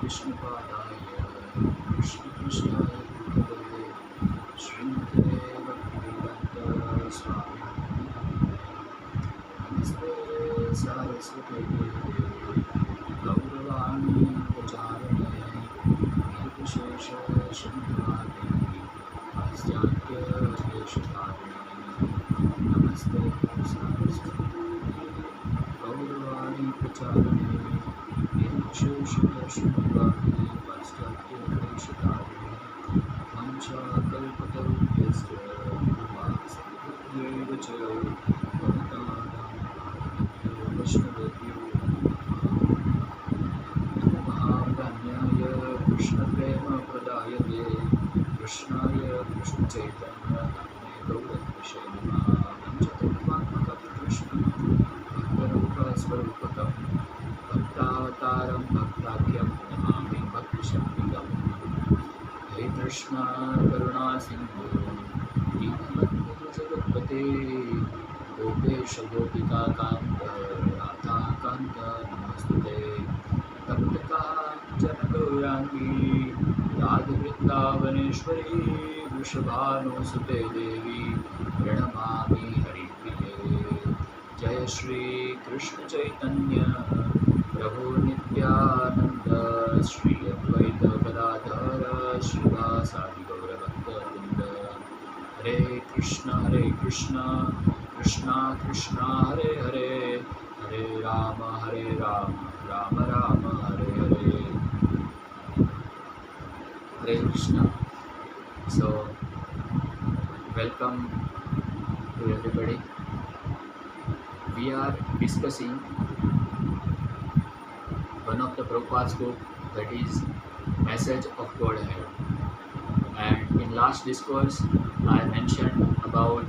Vishnupadaya Krishna Krishna Bhutale Srimate Bhaktivedanta Swami Namaste Saraswate Devi Gauravani Pracharane Nirvishesha Shunyavadi Paschatya Deshatharine Namaste Saraswate Devi Gauravani Pracharane Nirvishesha Shunyavadi Paschatya Deshatharine Mancha Kalpatarubhyasya Kripa Sankirtyevacha Vaishnavebhyo Mahavanyaya Krishna Prema Pradayate Krishnaya Krishna Chaitanya Namne Gauravishe Namaha Panchatatmatmaka Krishna Bhaktarupa Svarupakam Bhaktavataram Bhaktakyam Namami Bhakti Shaktikam Hey Krishna Karuna Sindhu Deenabandhu Jagatpate Gopesha Gopika Kanta Radha Kanta Namastute Taptaka Janagaurangi Radha Vrindavaneshwari Vrishabhanusute Devi Pranamami Haripriye Jaya Shri Krishna Chaitanya Prabhu Nityananda Shri Advaita Gadadhara Srivasadi Gaura Bhakta Hare Krishna Krishna Krishna Hare Hare Hare Rama Rama Rama Hare Hare Hare Krishna. So welcome to everybody. We are discussing one of the Prabhupada's book, that is Message of Godhead. And in last discourse, I mentioned about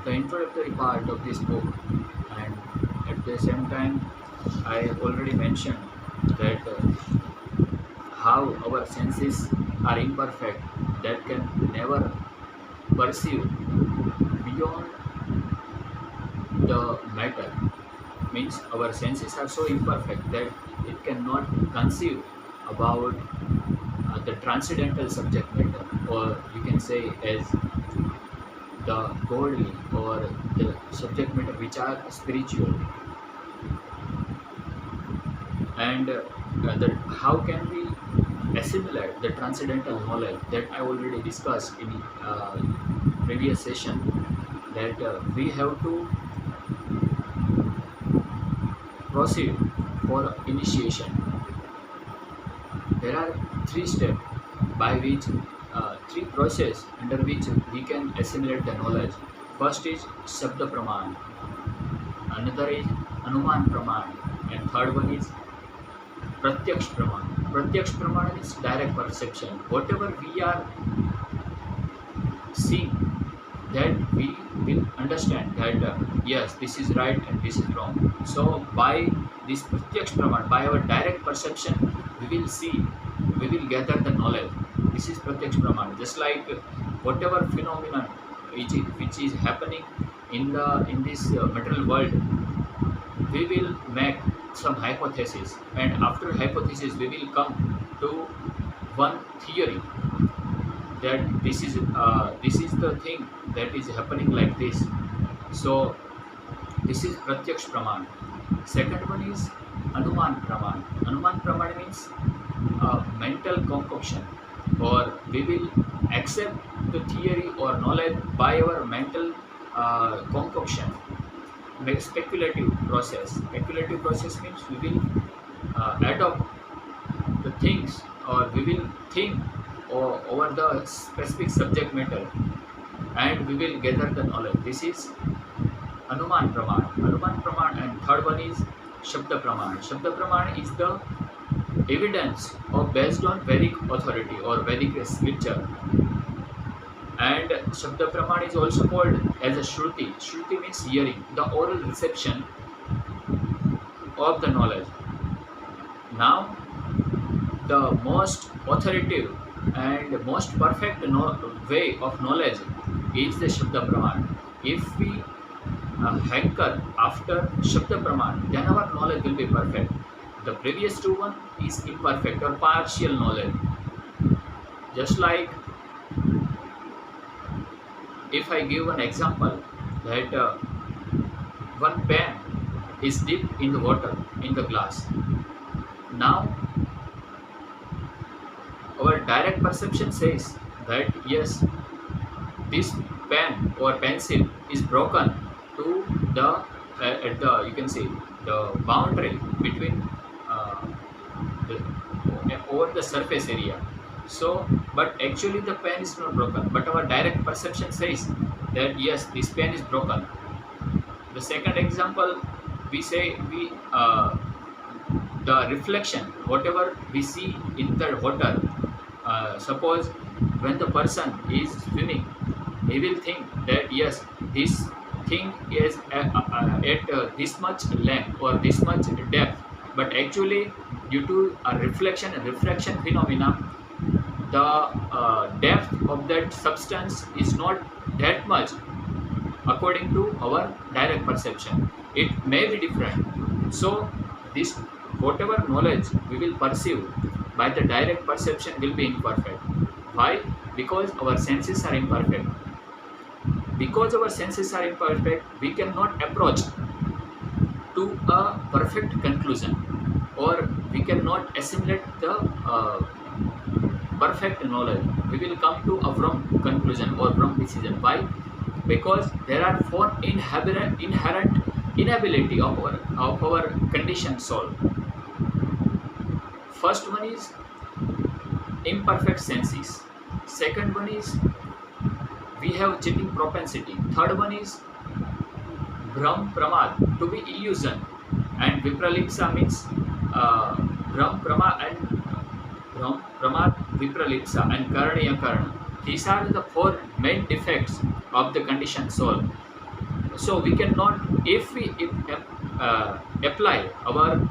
the introductory part of this book, and at the same time, I already mentioned that how our senses are imperfect, that can never perceive beyond the matter. Means our senses are so imperfect that it cannot conceive about the transcendental subject matter, or you can say as the godly or the subject matter which are spiritual. And how can we assimilate the transcendental knowledge, that I already discussed in previous session, that we have to proceed for initiation. There are three steps by which three process under which we can assimilate the knowledge. First is Shabda Praman, another is Anuman Praman, and third one is Pratyaksh Praman. Pratyaksh Praman is direct perception. Whatever we are seeing, that we will understand that yes, this is right and this is wrong. So by this Pratyaksh Praman, by our direct perception, we will see, we will gather the knowledge. This is Pratyaksh Praman. Just like whatever phenomenon which is happening in this material world, we will make some hypothesis, and after hypothesis we will come to one theory, that this is the thing that is happening like this. So this is Pratyaksh Praman. Second one is Anuman Praman. Anuman Praman means mental concoction, or we will accept the theory or knowledge by our mental concoction. Speculative process. Speculative process means we will adopt the things, or we will think over the specific subject matter, and we will gather the knowledge. This is Anuman Praman. Anuman Praman. And third one is Shabda Praman. Shabda Praman is the evidence based on Vedic authority or Vedic scripture. And Shabda Praman is also called as a Shruti. Shruti means hearing, the oral reception of the knowledge. Now, the most authoritative and most perfect way of knowledge is the Shabda Praman. If we hanker after Shabda Praman, then our knowledge will be perfect. The previous two one is imperfect or partial knowledge. Just like if I give an example that one pen is dipped in the water in the glass. Now our direct perception says that yes, this pen or pencil is broken to the at the you can say the boundary between uh, the, over the surface area. So, but actually the pen is not broken. But our direct perception says that yes, this pen is broken. The second example, we say the reflection, whatever we see in the water. Suppose when the person is swimming, he will think that yes, this thing is at this much length or this much depth, but actually due to a refraction phenomena, the depth of that substance is not that much according to our direct perception. It may be different. So this whatever knowledge we will perceive by the direct perception will be imperfect. Why? Because our senses are imperfect. Because our senses are imperfect, we cannot approach to a perfect conclusion, or we cannot assimilate the perfect knowledge. We will come to a wrong conclusion or wrong decision. Why? Because there are four inherent inability of our conditioned soul. First one is imperfect senses. Second one is we have cheating propensity. Third one is Brahm Pramad, to be illusion, and Vipralipsa means Brahm Pramad and Brahm Pramad, Vipralipsa and Karaniya Karana. These are the four main defects of the conditioned soul. So we cannot, if we apply our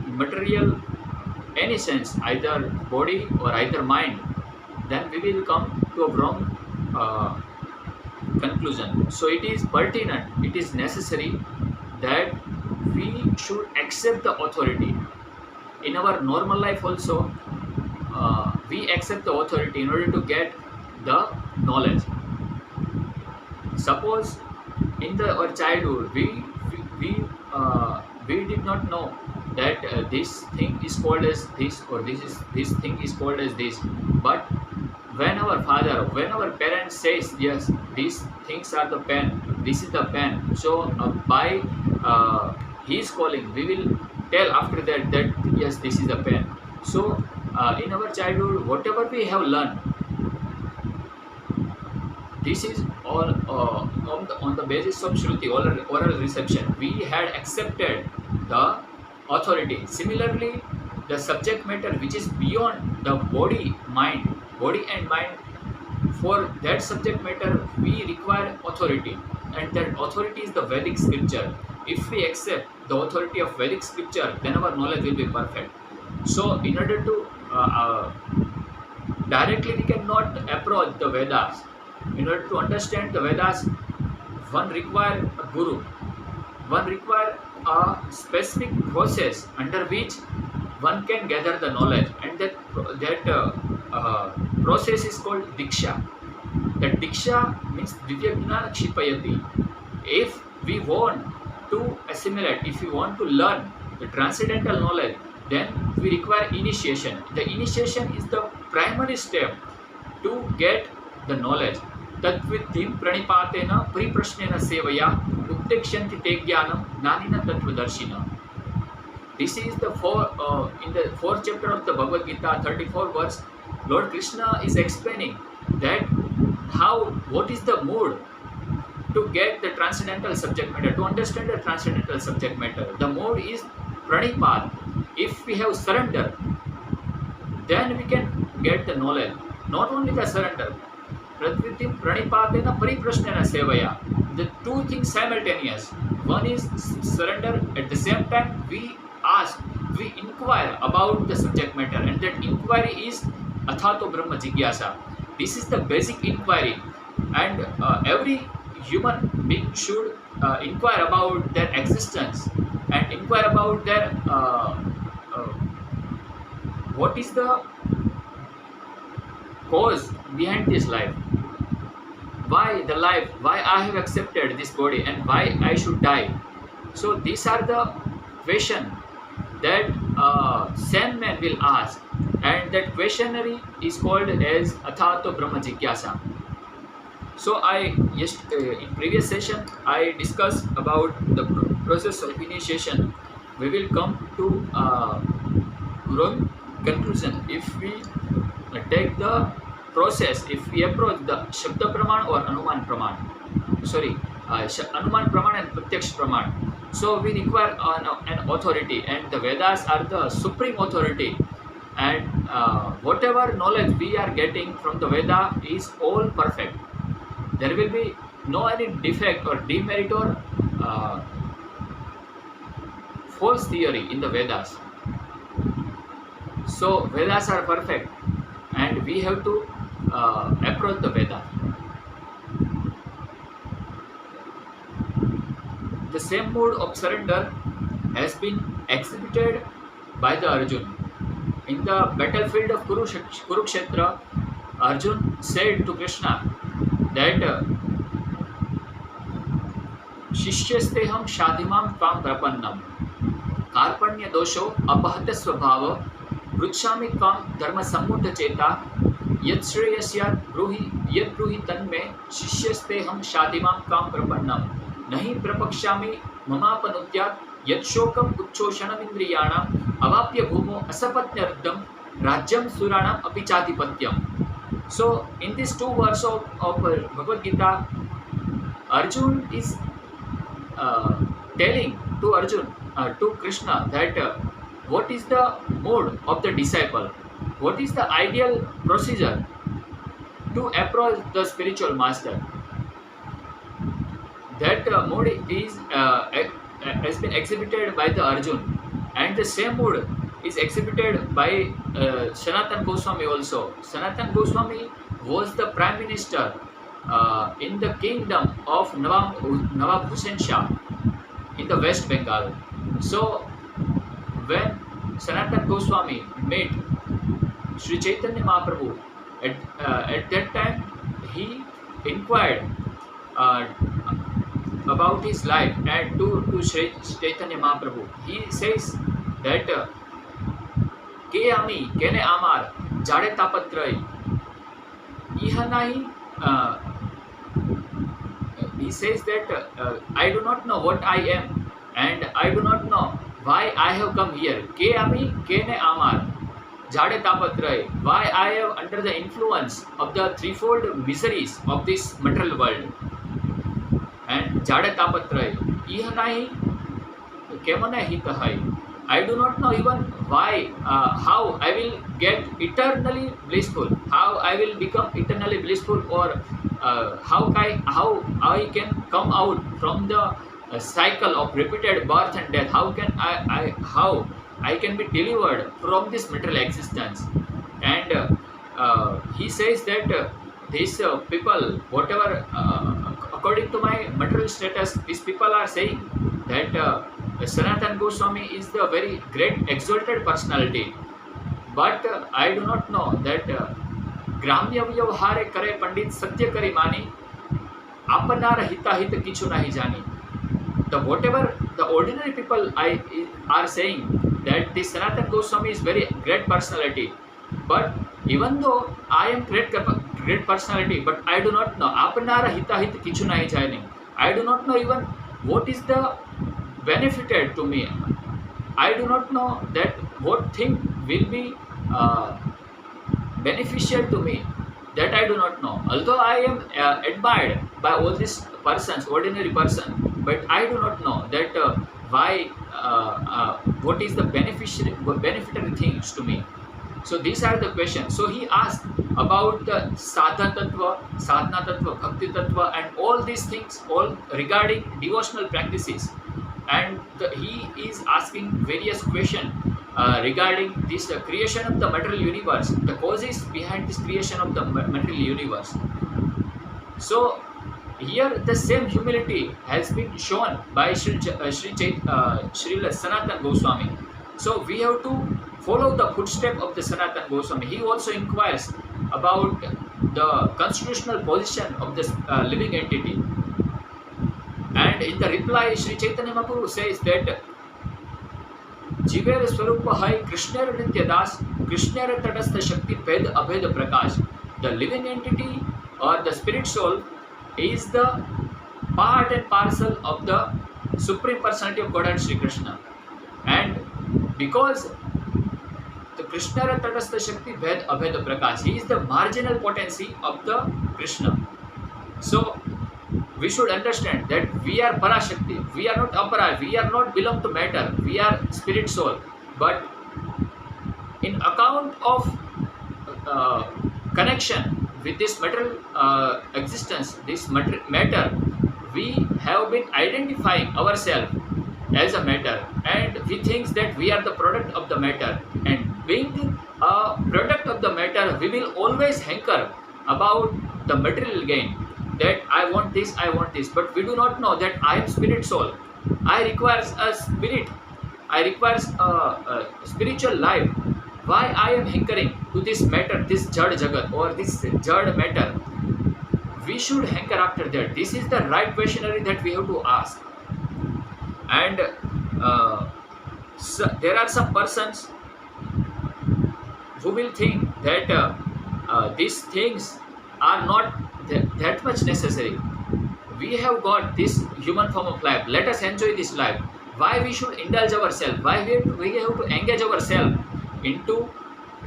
material any sense, either body or either mind, then we will come to a wrong conclusion. So it is pertinent, it is necessary that we should accept the authority. In our normal life also, we accept the authority in order to get the knowledge. Suppose in our childhood, we did not know that this thing is called as this, or this thing is called as this. But when our parents says yes, these things are the pen, this is the pen. So by his calling, we will tell after that yes, this is the pen. So in our childhood, whatever we have learned, this is all on the basis of Shruti, oral reception. We had accepted the authority. Similarly, the subject matter which is beyond the body and mind, for that subject matter we require authority, and that authority is the Vedic scripture. If we accept the authority of Vedic scripture, then our knowledge will be perfect. So in order to directly we cannot approach the Vedas. In order to understand the Vedas, one require a guru, one require a specific process under which one can gather the knowledge, and that process is called diksha. That diksha means Divya Gnana Kshipayati. If we want to assimilate, if we want to learn the transcendental knowledge, then we require initiation. The initiation is the primary step to get the knowledge. Tadviddhim pranipatena priprashnena sevaya uttekshanti te jnanam gnanina tattvadarshina. This is the in the fourth chapter of the Bhagavad Gita, 34 verse. Lord Krishna is explaining that what is the mode to get the transcendental subject matter, to understand the transcendental subject matter. The mode is pranipat. If we have surrender, then we can get the knowledge. Not only the surrender, Pratvitim pranipatena pariprashnena sevaya. The two things simultaneous. One is surrender. At the same time, we inquire about the subject matter, and that inquiry is athato brahma jigyasa. This is the basic inquiry, and every human being should inquire about their existence and inquire about their what is the cause behind this life? Why the life? Why I have accepted this body and why I should die? So these are the question that sane man will ask, and that questionary is called as Athato Brahma Jigyasa. So in previous session I discussed about the process of initiation. We will come to wrong conclusion if we take the process, if we approach the Shabda Praman or Anuman Praman. Sorry, Anuman Praman and Pratyaksh Praman. So we require an authority, and the Vedas are the supreme authority. And whatever knowledge we are getting from the Veda is all perfect. There will be no any defect or demerit or false theory in the Vedas. So Vedas are perfect, and we have to approach the Veda. The same mode of surrender has been exhibited by the Arjun. In the battlefield of Kurukshetra, Arjun said to Krishna that शिष्यस्तेहं शाधिमां त्वां प्रपन्नं कार्पण्य दोषो अपहत स्वभाव पृच्छामि त्वां धर्मसम्मुढचेता यच्छ्रेयस्यात् ब्रूहि यद्ब्रूहि तन्मे शिष्यस्तेहं शाधिमां त्वां प्रपन्नं नहि प्रपक्ष्यामि ममापनुद्यात् यच्छोकम् उच्छोषणमिन्द्रियाणाम् अवाप्य भूमो असपत्न्यर्थं राज्यं सुराणाम् अपि चाधिपत्यम्. So in these two verses of Bhagavad Gita, Arjun is telling to to Krishna that what is the mode of the disciple, what is the ideal procedure to approach the spiritual master. That mode is has been exhibited by the Arjun, and the same mode is exhibited by Sanatan Goswami also. Sanatan Goswami was the prime minister in the kingdom of Nawab Hussain Shah in the West Bengal. So when Sanatan Goswami met Sri Chaitanya Mahaprabhu, at that time he inquired about his life and to Sri Chaitanya Mahaprabhu. He says that के आमी केने आमार जाड़े तापत्रय इह नाहि. He says that I do not know what I am, and I do not know why I have come here. Ke ami kene amar jade tapatray. Why I am under the influence of the threefold miseries of this material world. And jade tapatray iha nahi kemane hitahai. I do not know even why, how I will get eternally blissful, how I will become eternally blissful, or how I can come out from the cycle of repeated birth and death. How I can be delivered from this material existence. And he says that these people, whatever according to my material status, these people are saying that Sanatan Goswami is the very great exalted personality, but I do not know that ग्राम्य व्यवहारे करे पंडित सत्य करी मानी आपनार हिता हित किछु नहीं जानी. The whatever the ordinary people are saying that this Sanatan Goswami is very great personality, but even though I am great personality, but I do not know आपनार हिता हित किछु नहीं जानी. I do not know even what is the benefited to me. I do not know that what thing will be beneficial to me. That I do not know. Although I am admired by all these persons, ordinary person, but I do not know that why, what is the beneficiary things to me. So these are the questions. So he asked about the sadhana tattva, bhakti tattva, and all these things, all regarding devotional practices. And he is asking various questions regarding this creation of the material universe, the causes behind this creation of the material universe. So here the same humility has been shown by Srila Sanatan Goswami. So we have to follow the footstep of the Sanatana Goswami. He also inquires about the constitutional position of this living entity. And in the reply, Sri Chaitanya Mahaprabhu says that Jiver Swarupa Hai Krishnera Nitya Das, Krishnera Tatastha Shakti Bhed Abhed Prakash. The living entity or the spirit soul is the part and parcel of the Supreme Personality of Godhead Sri Krishna. And because the Krishna Tatastha Shakti Bhed Abhed Prakash, he is the marginal potency of the Krishna. So we should understand that we are Parashakti, we are not Apara, we are not belong to matter, we are spirit soul. But in account of connection with this material existence, this matter, we have been identifying ourselves as a matter, and we think that we are the product of the matter. And being a product of the matter, we will always hanker about the material gain, that I want this, but we do not know that I am spirit soul. I requires a spirit, I requires a spiritual life. Why I am hankering to this matter, this jad jagat or this jad matter? We should hanker after that. This is the right questionnaire that we have to ask. And so there are some persons who will think that these things are not that much necessary. We have got this human form of life. Let us enjoy this life. Why we should indulge ourselves? Why we have to engage ourselves into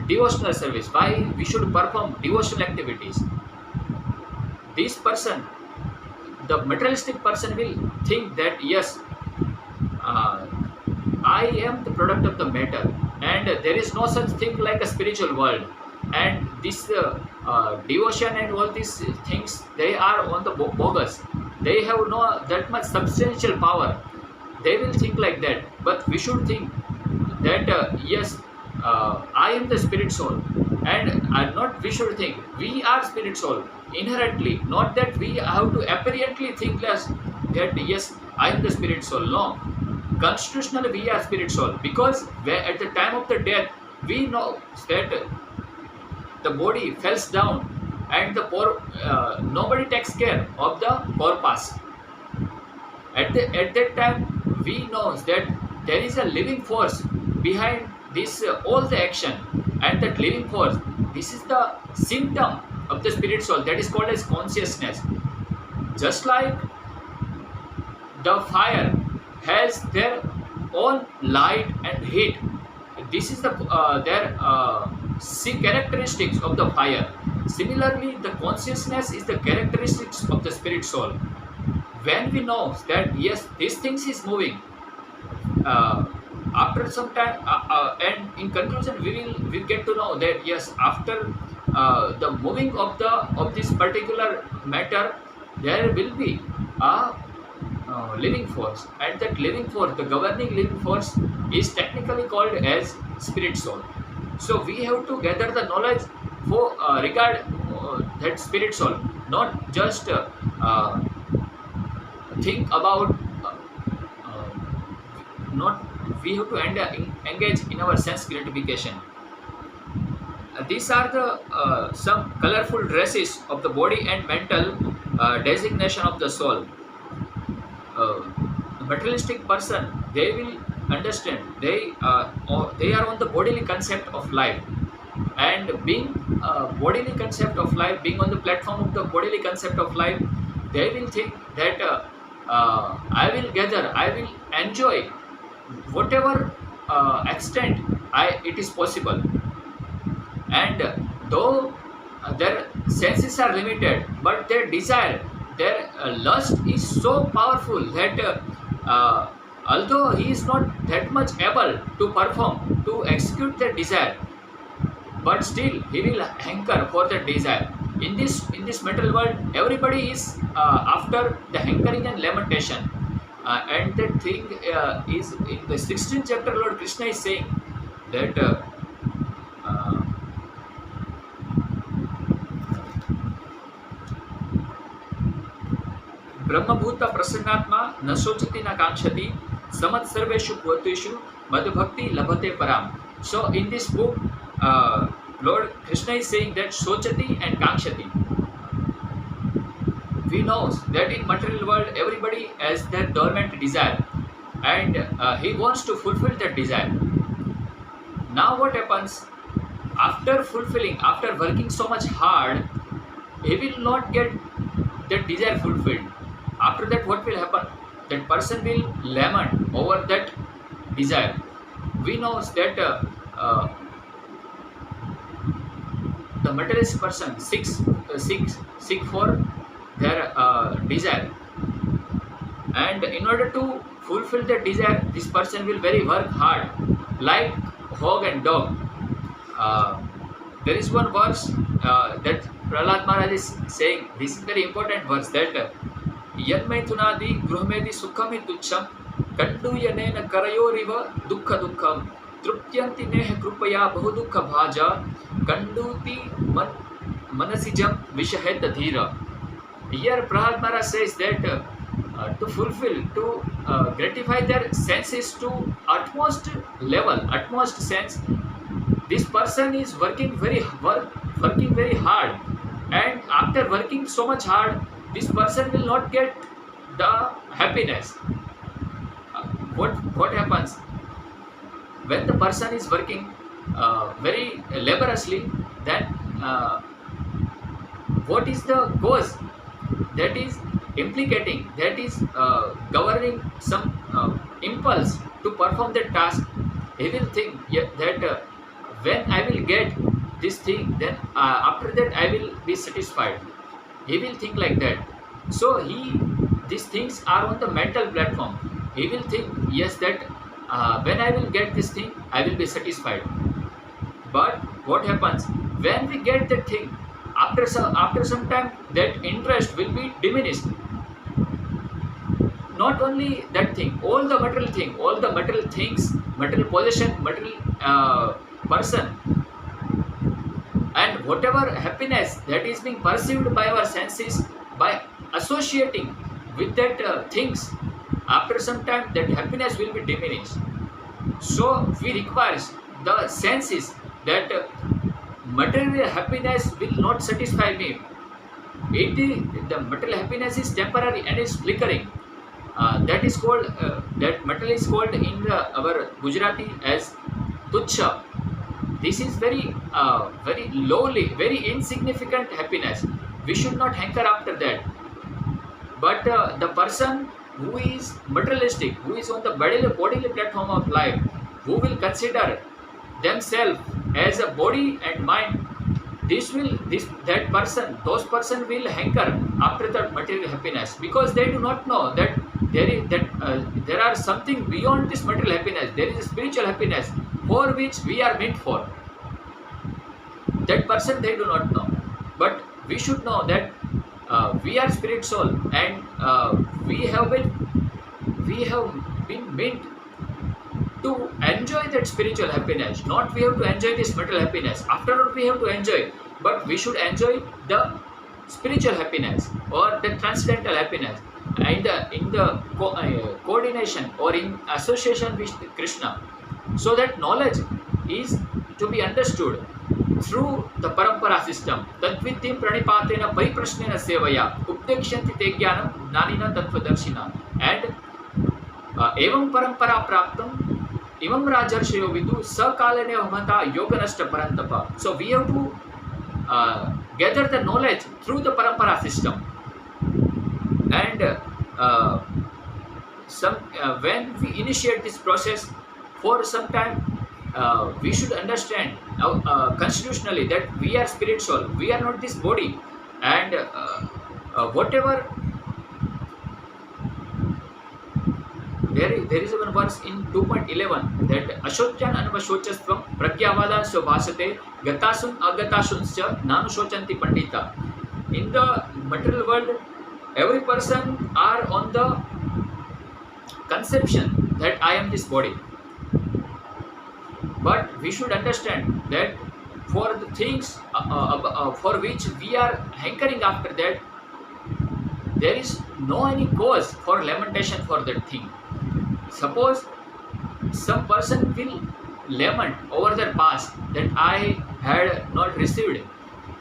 devotional service? Why we should perform devotional activities? This person, the materialistic person, will think that yes, I am the product of the matter, and there is no such thing like a spiritual world. And this devotion and all these things, they are on the bogus. They have no that much substantial power. They will think like that. But we should think that yes, I am the spirit soul, and not we should think we are spirit soul inherently. Not that we have to apparently think less that yes, I am the spirit soul. No, constitutionally we are spirit soul, because at the time of the death we know that the body falls down and the nobody takes care of the corpus. At that time we know that there is a living force behind this all the action, and that living force, this is the symptom of the spirit soul, that is called as consciousness. Just like the fire has their own light and heat, this is the their characteristics of the fire. Similarly, the consciousness is the characteristics of the spirit soul. When we know that yes, these things is moving, after some time, and in conclusion, we get to know that yes, after the moving of this particular matter, there will be a living force, and that living force, the governing living force, is technically called as spirit soul. So we have to gather the knowledge for regard that spirit soul, not just think about not we have to engage in our sense gratification. These are the some colorful dresses of the body and mental designation of the soul. The materialistic person, they will understand they are on the bodily concept of life, and being bodily concept of life, being on the platform of the bodily concept of life, they will think that I will gather, I will enjoy whatever extent it is possible. And though their senses are limited, but their desire, their lust is so powerful that although he is not that much able to perform, to execute their desire, but still he will hanker for that desire. In this material world, everybody is after the hankering and lamentation. And that thing is in the 16th chapter, Lord Krishna is saying that ब्रह्मभूत प्रसन्नात्मा न शोचति न कांक्षति समत् सर्वेषु भूतेषु मद्भक्ति लभते पराम. So in this book, Lord Krishna is saying that Sochati and Kankshati. We know that in material world everybody has their dormant desire, and he wants to fulfill that desire. Now what happens after fulfilling, after working so much hard, he will not get that desire fulfilled. After that, what will happen? That person will lament over that desire. We know that the materialist person seek for their desire, and in order to fulfill that desire, this person will very work hard, like hog and dog. Uh, there is one verse that Prahlad Maharaj is saying. This is very important verse that यन्मैथुनादि गृहमेदि सुखमि तुच्छं कंडूयनेन करयोरिव दुःख दुःखं तृप्यन्ति नेह कृपया बहु दुःख भाजा कंडूति मनसिजं विषहेत धीरा. Here Prahlad Maharaj says that to fulfill, to gratify their senses to utmost level, utmost sense, this person is working very hard, and after working so much hard, this person will not get the happiness. What happens when the person is working very laboriously? Then what is the cause that is implicating, that is governing some impulse to perform that task? He will think, yeah, that when I will get this thing, then after that I will be satisfied. He will think like that. So these things are on the mental platform. He will think, yes, that when I will get this thing, I will be satisfied. But what happens when we get that thing? After some time, that interest will be diminished. Not only that thing, all the material things, material possession, material person, and whatever happiness that is being perceived by our senses, by associating with that things, after some time that happiness will be diminished. So we require the senses that material happiness will not satisfy me. The material happiness is temporary and is flickering. That is called that material is called in our Gujarati as tuchha. This is very lowly, very insignificant happiness. We should not hanker after that. But the person who is materialistic, who is on the bodily platform of life, who will consider themselves as a body and mind, those person will hanker after that material happiness, because they do not know that there are something beyond this material happiness. There is a spiritual happiness for which we are meant for. That person they do not know, but we should know that we are spirit soul, and we have been meant to enjoy that spiritual happiness. Not we have to enjoy this material happiness. After all, we have to enjoy, but we should enjoy the spiritual happiness or the transcendental happiness, and in the coordination or in association with Krishna. So that knowledge is to be understood through the parampara system. Tadvitim pranipatena pariprashnena sevaya updekshanti te jnanam gnanina tattvadarshina. And evam parampara praptam imam rajarshayo vidu sakalene vamata yoganashta parantapa. So we have to gather the knowledge through the parampara system, and when we initiate this process for some time, we should understand constitutionally that we are spirit soul, we are not this body, and whatever there is one verse in 2.11 that ashochan anvashocastvam pragyavada svabhasate gatasun agatasuncha nanushocanti pandita. In the material world, every person are on the conception that I am this body. But we should understand that for the things for which we are hankering after that, there is no any cause for lamentation for that thing. Suppose some person will lament over the past that I had not received,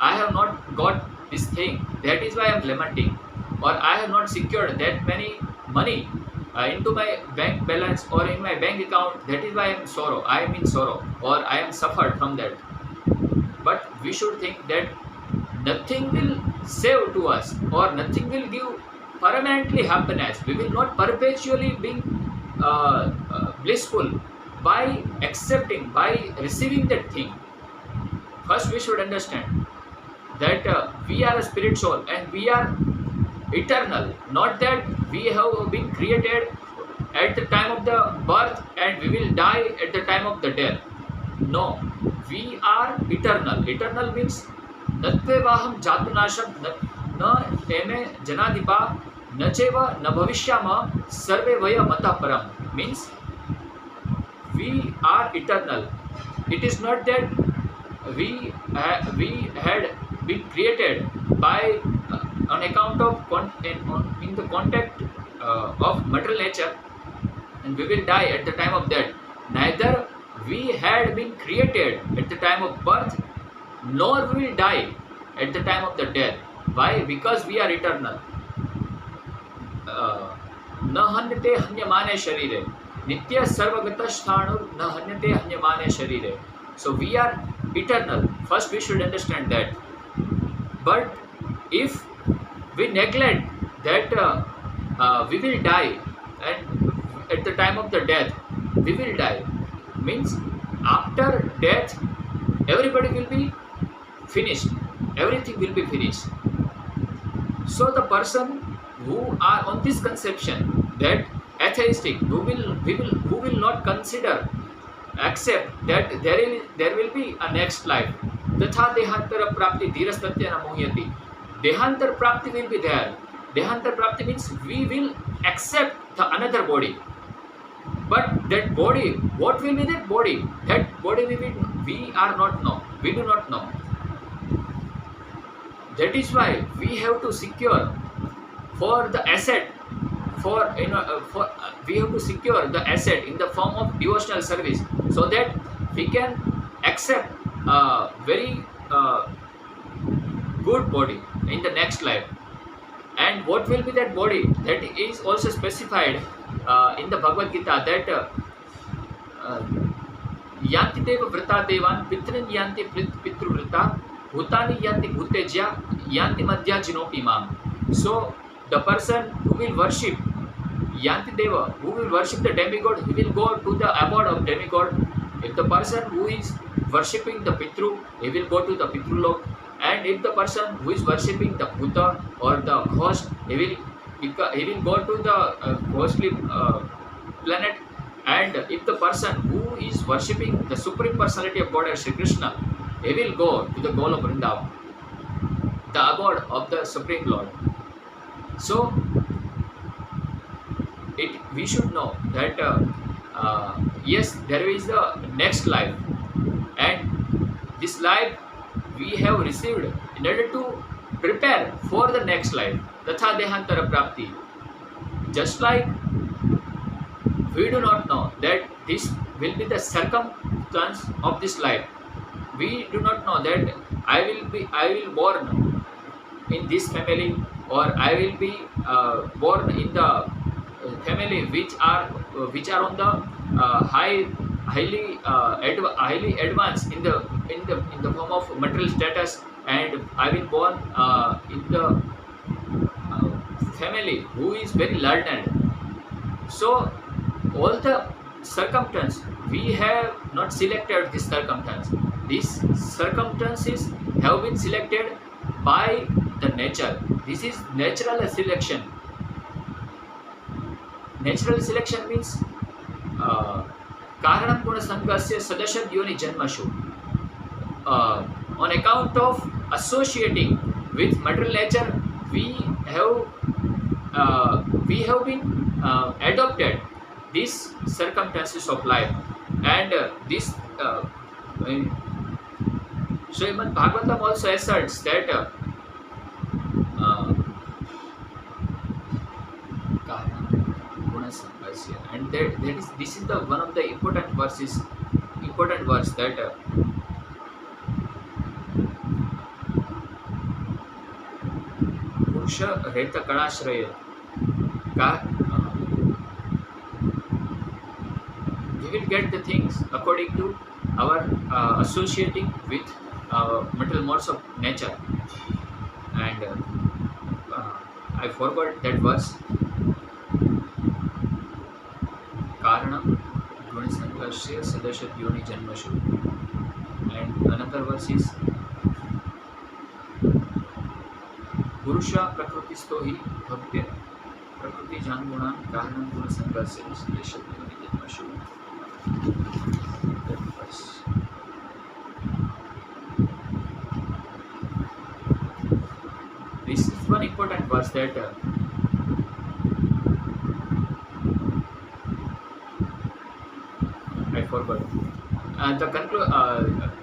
I have not got this thing. That is why I am lamenting, or I have not secured that many money into my bank balance or in my bank account. That is why I am sorrow. I am in sorrow, or I am suffered from that. But we should think that nothing will save to us, or nothing will give permanently happiness. We will not perpetually be blissful by accepting, by receiving that thing. First, we should understand that we are a spirit soul and we are eternal. Not that we have been created at the time of the birth and we will die at the time of the death. No, we are eternal. Eternal means नत्वेवाहम जातुनाशम न तेमे जनाधिपा न चैव न भविष्याम सर्वे वय मतः परम. Means we are eternal. It is not that we had been created by on account of in the contact of material nature and we will die at the time of death. Neither we had been created at the time of birth, nor we will die at the time of the death. Why? Because we are eternal. न हन्यते हन्यमाने शरीरे नित्य सर्वगत स्थाणु न हन्यते हन्यमाने शरीरे. So we are eternal. First we should understand that. But if we neglect that we will die, and at the time of the death we will die, means after death everybody will be finished, everything will be finished. So the person who are on this conception that atheistic, who will not consider, accept that there will be a next life. Tatha dehantara prapti dhirastatyana muhyati. Dehantar prapti will be there. Dehantar prapti means we will accept the another body. But that body, what will be that body? That body we are not know. We do not know. That is why we have to secure for the asset, we have to secure the asset in the form of devotional service, so that we can accept a very good body in the next life. And what will be that body? That is also specified in the Bhagavad Gita, that yanti deva vrita devan pitrin yanti pitruvrita bhutani yanti bhutejya yanti madhya jinopi mam. So the person who will worship yanti deva, who will worship the demigod, he will go to the abode of demigod. If the person who is worshipping the pitru, he will go to the pitrulok. And if the person who is worshipping the bhuta or the ghost, he will go to the ghostly planet. And if the person who is worshipping the Supreme Personality of Godhead, Sri Krishna, he will go to the goal of Vrindavan, the abode of the Supreme Lord. So we should know that yes, there is the next life, and this life we have received in order to prepare for the next life. Tatha dehantara prapti. Just like we do not know that this will be the circumstance of this life. We do not know that I will born in this family, or I will be born in the family which are on the highly advanced in the form of material status, and I will born in the family who is very learned. So all the circumstance, we have not selected this circumstance. These circumstances have been selected by the nature. This is natural selection. Natural selection means karanam guna sangasya sadasha yoni janmashu. On account of associating with material nature, we have been adopted these circumstances of life, and this Srimad Bhagavatam also asserts that and this is the one of the important verses in important verse that Purusha Reta Kanashraya. We will get the things according to our associating with material modes of nature. And I forgot that verse. Karanam Gunisankarshya Sadashat Yoni Janmashu. And another verse is Purusha Prakrutisto hi Bhavya Prakriti Jangunan Karanam Gunisankarshya Sadashat Yoni Janmashu. That verse. This is one important verse that I forgot. The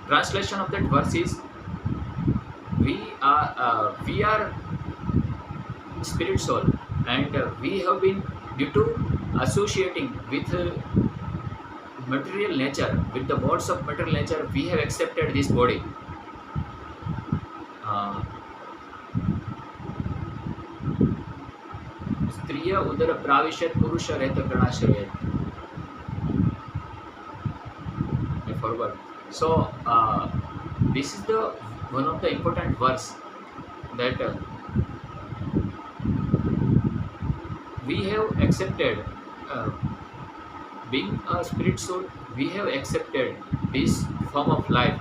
translation of that verse is we are spirit soul, and we have been, due to associating with material nature, with the modes of material nature, we have accepted this body. Striya udara pravishat purusha reta pranashayat. I forgot. So this is the one of the important verse that we have accepted. Being a spirit soul, we have accepted this form of life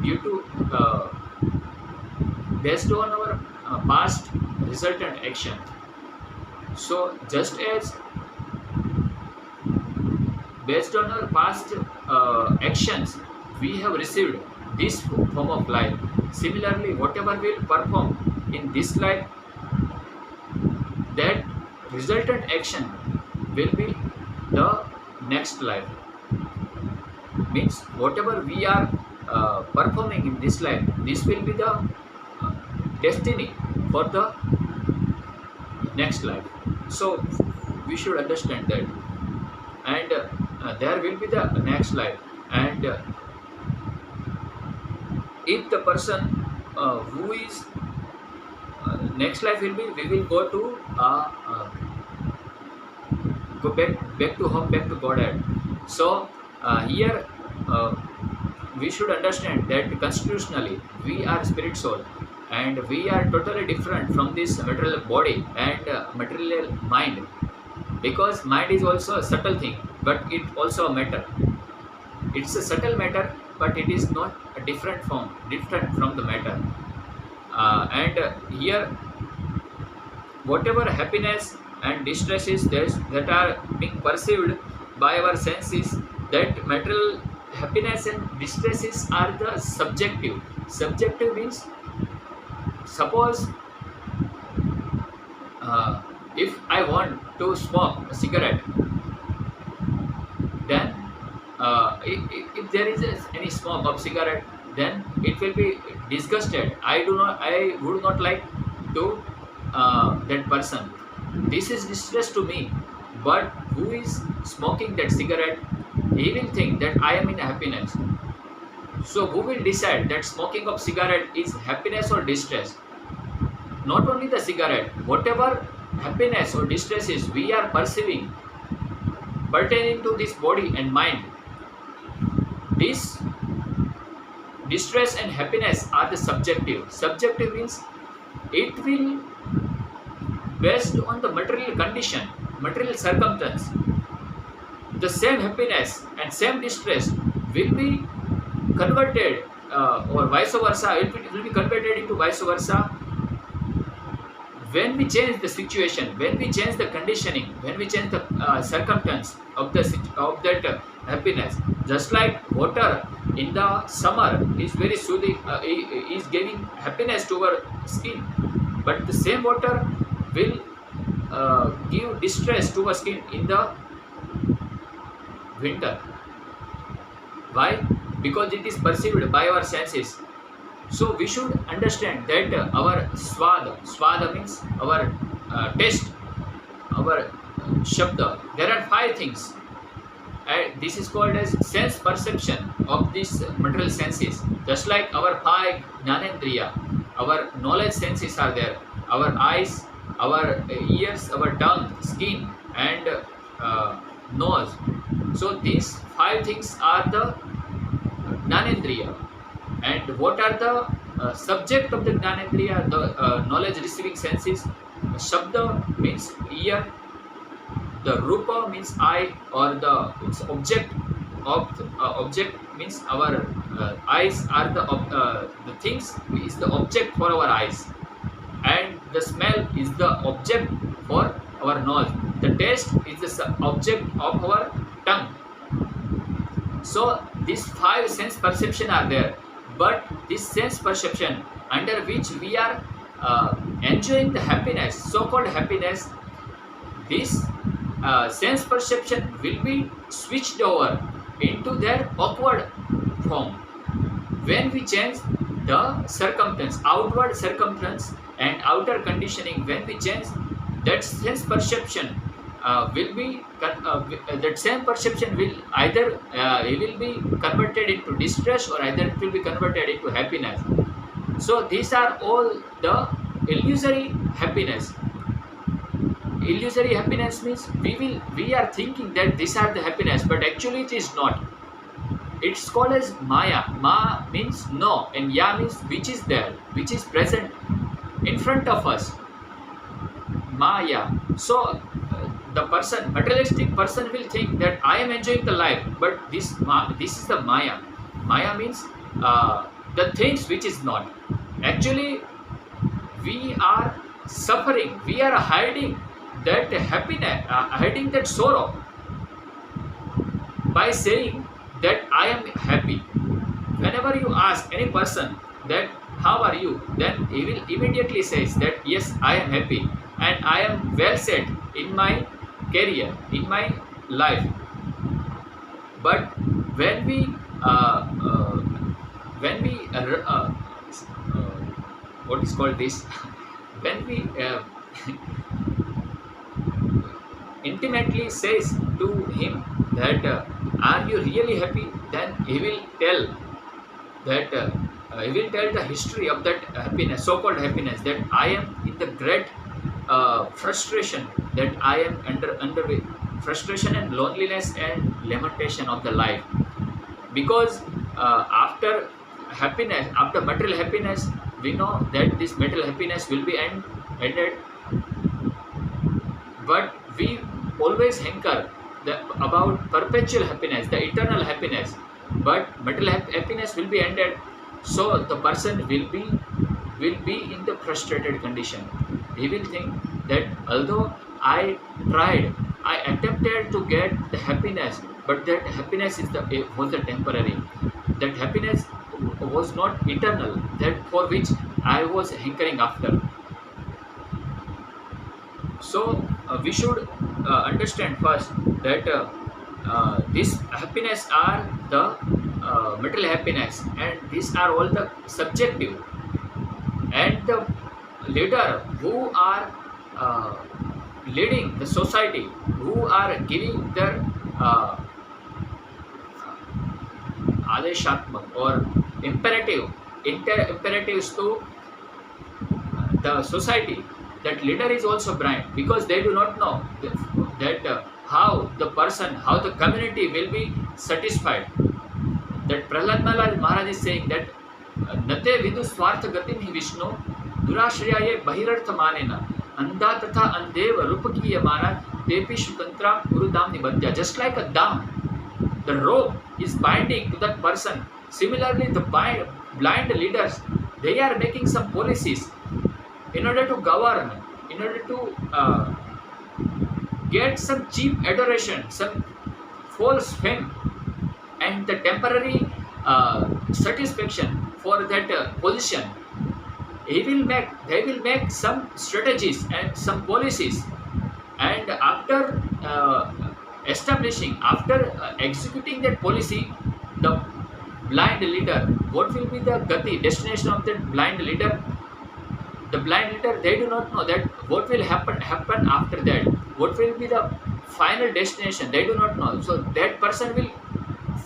due to based on our past resultant action. So just as based on our past actions, we have received this form of life. Similarly, whatever we will perform in this life, that resultant action will be the next life. Means whatever we are performing in this life, this will be the destiny for the next life. So we should understand that, and there will be the next life. And if the person who is next life will be, we will go to go back to home, back to Godhead. So here we should understand that constitutionally we are spirit soul, and we are totally different from this material body and material mind, because mind is also a subtle thing, but it also a matter. It's a subtle matter, but it is not a different from the matter. And here whatever happiness and distresses that are being perceived by our senses, that material happiness and distresses are the subjective. Subjective means, suppose if I want to smoke a cigarette, then if there is any smoke of cigarette, then it will be disgusted. I would not like to that person. This is distress to me. But who is smoking that cigarette, he will think that I am in happiness. So who will decide that smoking of cigarette is happiness or distress? Not only the cigarette, whatever happiness or distresses we are perceiving pertaining to this body and mind, this distress and happiness are the subjective. Subjective means it will based on the material condition, material circumstance. The same happiness and same distress will be converted or vice versa. It will be converted into vice versa when we change the situation, when we change the conditioning, when we change the circumstance of that happiness. Just like water in the summer is very soothing, is giving happiness to our skin, but the same water will give distress to our skin in the winter. Why? Because it is perceived by our senses. So we should understand that our swada means our taste, our shabda. There are 5 things. This is called as sense perception of these material senses. Just like our five jnanendriya, our knowledge senses are there. Our eyes, our ears, our tongue, skin, and nose. So these five things are the jnanendriya. And what are the subject of the jnanendriya? The knowledge receiving senses. Shabda means ear, the rupa means eye, or the its object of object means our eyes are the things is the object for our eyes, and the smell is the object for our nose, the taste is the object of our tongue. So these five sense perception are there, but this sense perception under which we are enjoying the happiness, so called happiness, this sense perception will be switched over into their awkward form when we change the circumstance, outward circumstance and outer conditioning. When we change, that sense perception will be that same perception will either it will be converted into distress, or either it will be converted into happiness. So these are all the illusory happiness. Illusory happiness means we are thinking that these are the happiness, but actually it is not. It's called as maya. Ma means no, and ya means which is there, which is present in front of us. Maya. So the person, materialistic person, will think that I am enjoying the life, but this is the maya. Maya means the things which is not. Actually, we are suffering. We are hiding that happiness, hiding that sorrow by saying that I am happy. Whenever you ask any person that how are you, then he will immediately says that yes, I am happy and I am well set in my career, in my life. But when we what is called this when we intimately says to him that are you really happy, then he will tell that he will tell the history of that happiness, so called happiness, that I am in the great frustration, that I am under frustration and loneliness and lamentation of the life, because after happiness, after material happiness, we know that this material happiness will be ended, but we always hanker about perpetual happiness, the eternal happiness. But material happiness will be ended, so the person will be in the frustrated condition. He will think that although I tried, I attempted to get the happiness, but that happiness was the temporary. That happiness was not eternal, that for which I was hankering after. So we should understand first that this happiness are the material happiness, and these are all the subjective. And the leader who are leading the society, who are giving their adeshatmak or imperatives to the society, that leader is also blind, because they do not know that how the person, how the community will be satisfied. That Prahlad Maharaj is saying that nate vidu swartha gatim hi Vishnu durashriyaye bahirartha manena andha tatha andev rupakiya mana tepi shutantra urudam nibadya. Just like a dam, the rope is binding to that person. Similarly, the blind leaders, they are making some policies in order to govern, in order to get some cheap adoration, some false fame, and the temporary satisfaction for that position. They will make some strategies and some policies, and after establishing, after executing that policy, the blind leader, what will be the gati, destination of that blind leader? The blind leader, they do not know that what will happen after that, what will be the final destination, they do not know. So that person will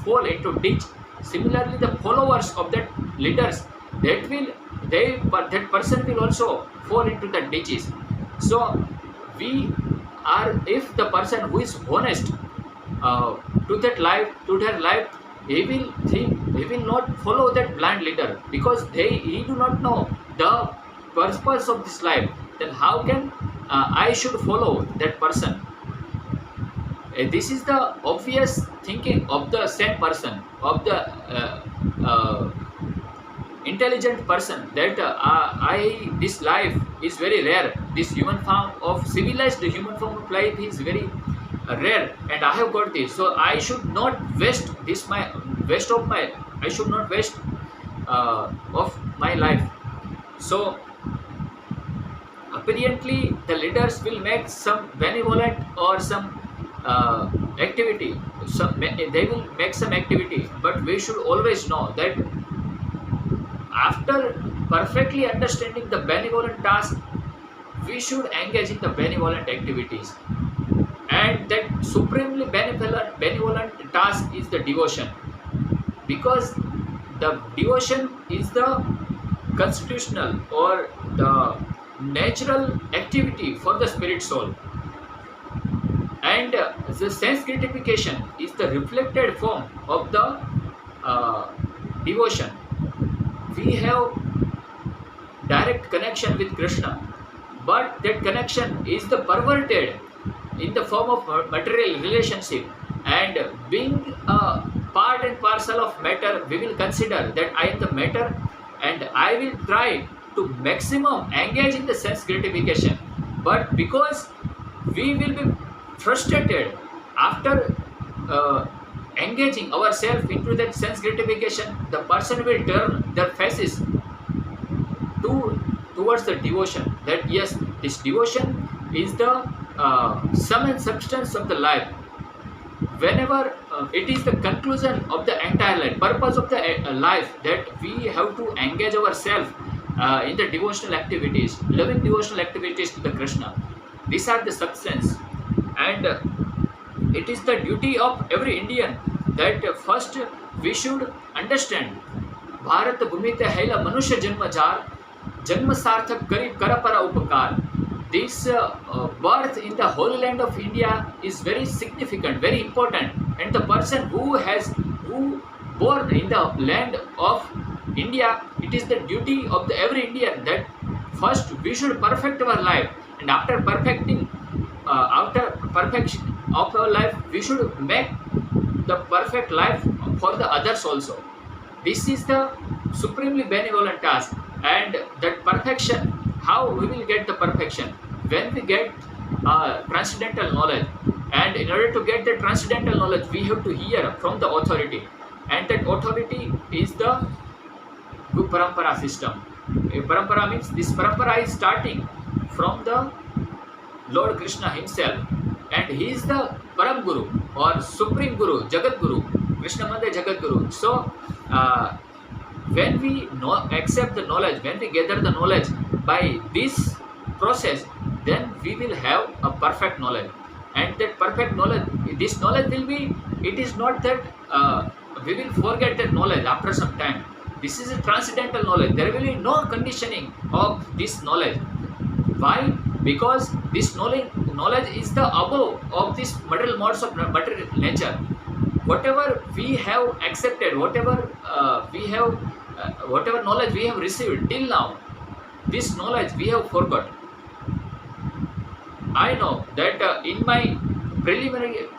fall into ditch. Similarly, the followers of that leaders, that will but that person will also fall into the ditches. So we are, if the person who is honest to that life, to their life, he will think, he will not follow that blind leader, because he do not know the purpose of this life. Then how can I should follow that person? This is the obvious thinking of the same person, of the intelligent person, that I this life is very rare. This human form of civilized human form of life is very rare, and I have got this. So I should not waste this my waste of my. I should not waste of my life. So apparently the leaders will make some benevolent or some activity. They will make some activity, but we should always know that after perfectly understanding the benevolent task, we should engage in the benevolent activities. And that supremely benevolent task is the devotion, because the devotion is the constitutional or the natural activity for the spirit soul, and the sense gratification is the reflected form of the devotion. We have direct connection with Krishna, but that connection is the perverted in the form of material relationship, and being a part and parcel of matter, we will consider that I am the matter, and I will try to maximum engage in the sense gratification. But because we will be frustrated after engaging ourselves into that sense gratification, the person will turn their faces towards the devotion. That yes, this devotion is the sum and substance of the life. Whenever it is the conclusion of the entire life, purpose of the life, that we have to engage ourselves in the devotional activities, loving devotional activities to the Krishna. These are the substance, and it is the duty of every Indian that first we should understand Bharat भूमि ते हैला मनुष्य जन्म jar जन्म सार्थक करी करपरा उपकार. This birth in the holy land of India is very significant, very important, and the person who born in the land of India, it is the duty of the every Indian that first we should perfect our life, and after perfecting after perfection of our life, we should make the perfect life for the others also. This is the supremely benevolent task, and that perfection, how we will get the perfection? When we get transcendental knowledge, and in order to get the transcendental knowledge, we have to hear from the authority, and that authority is the Guru Parampara system. A Parampara means this Parampara is starting from the Lord Krishna himself, and he is the Param Guru or Supreme Guru, Jagat Guru, Krishna Mande Jagat Guru. So when we accept the knowledge, when we gather the knowledge by this process, then we will have a perfect knowledge, and that perfect knowledge, this knowledge will be, it is not that we will forget that knowledge after some time. This is a transcendental knowledge. There will be no conditioning of this knowledge. Why? Because this knowledge is the above of this material modes of material nature. Whatever we have accepted, whatever whatever knowledge we have received till now, this knowledge we have forgot. I know that in my preliminary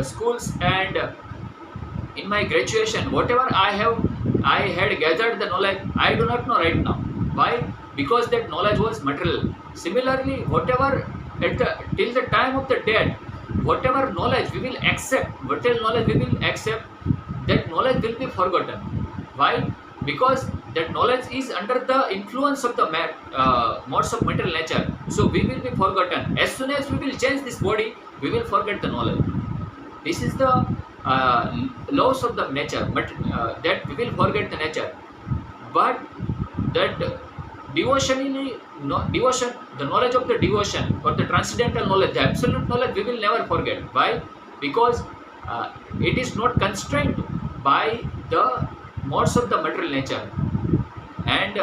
schools and in my graduation, whatever I had gathered the knowledge, I do not know right now. Why? Because that knowledge was material. Similarly, whatever till the time of the death, whatever knowledge we will accept, whatever knowledge we will accept, that knowledge will be forgotten. Why? Because that knowledge is under the influence of the modes of material nature. So we will be forgotten. As soon as we will change this body, we will forget the knowledge. This is the laws of the nature, but that we will forget the nature. But that devotionally, no, devotion, the knowledge of the devotion or the transcendental knowledge, the absolute knowledge, we will never forget. Why? Because it is not constrained by the modes of the material nature. And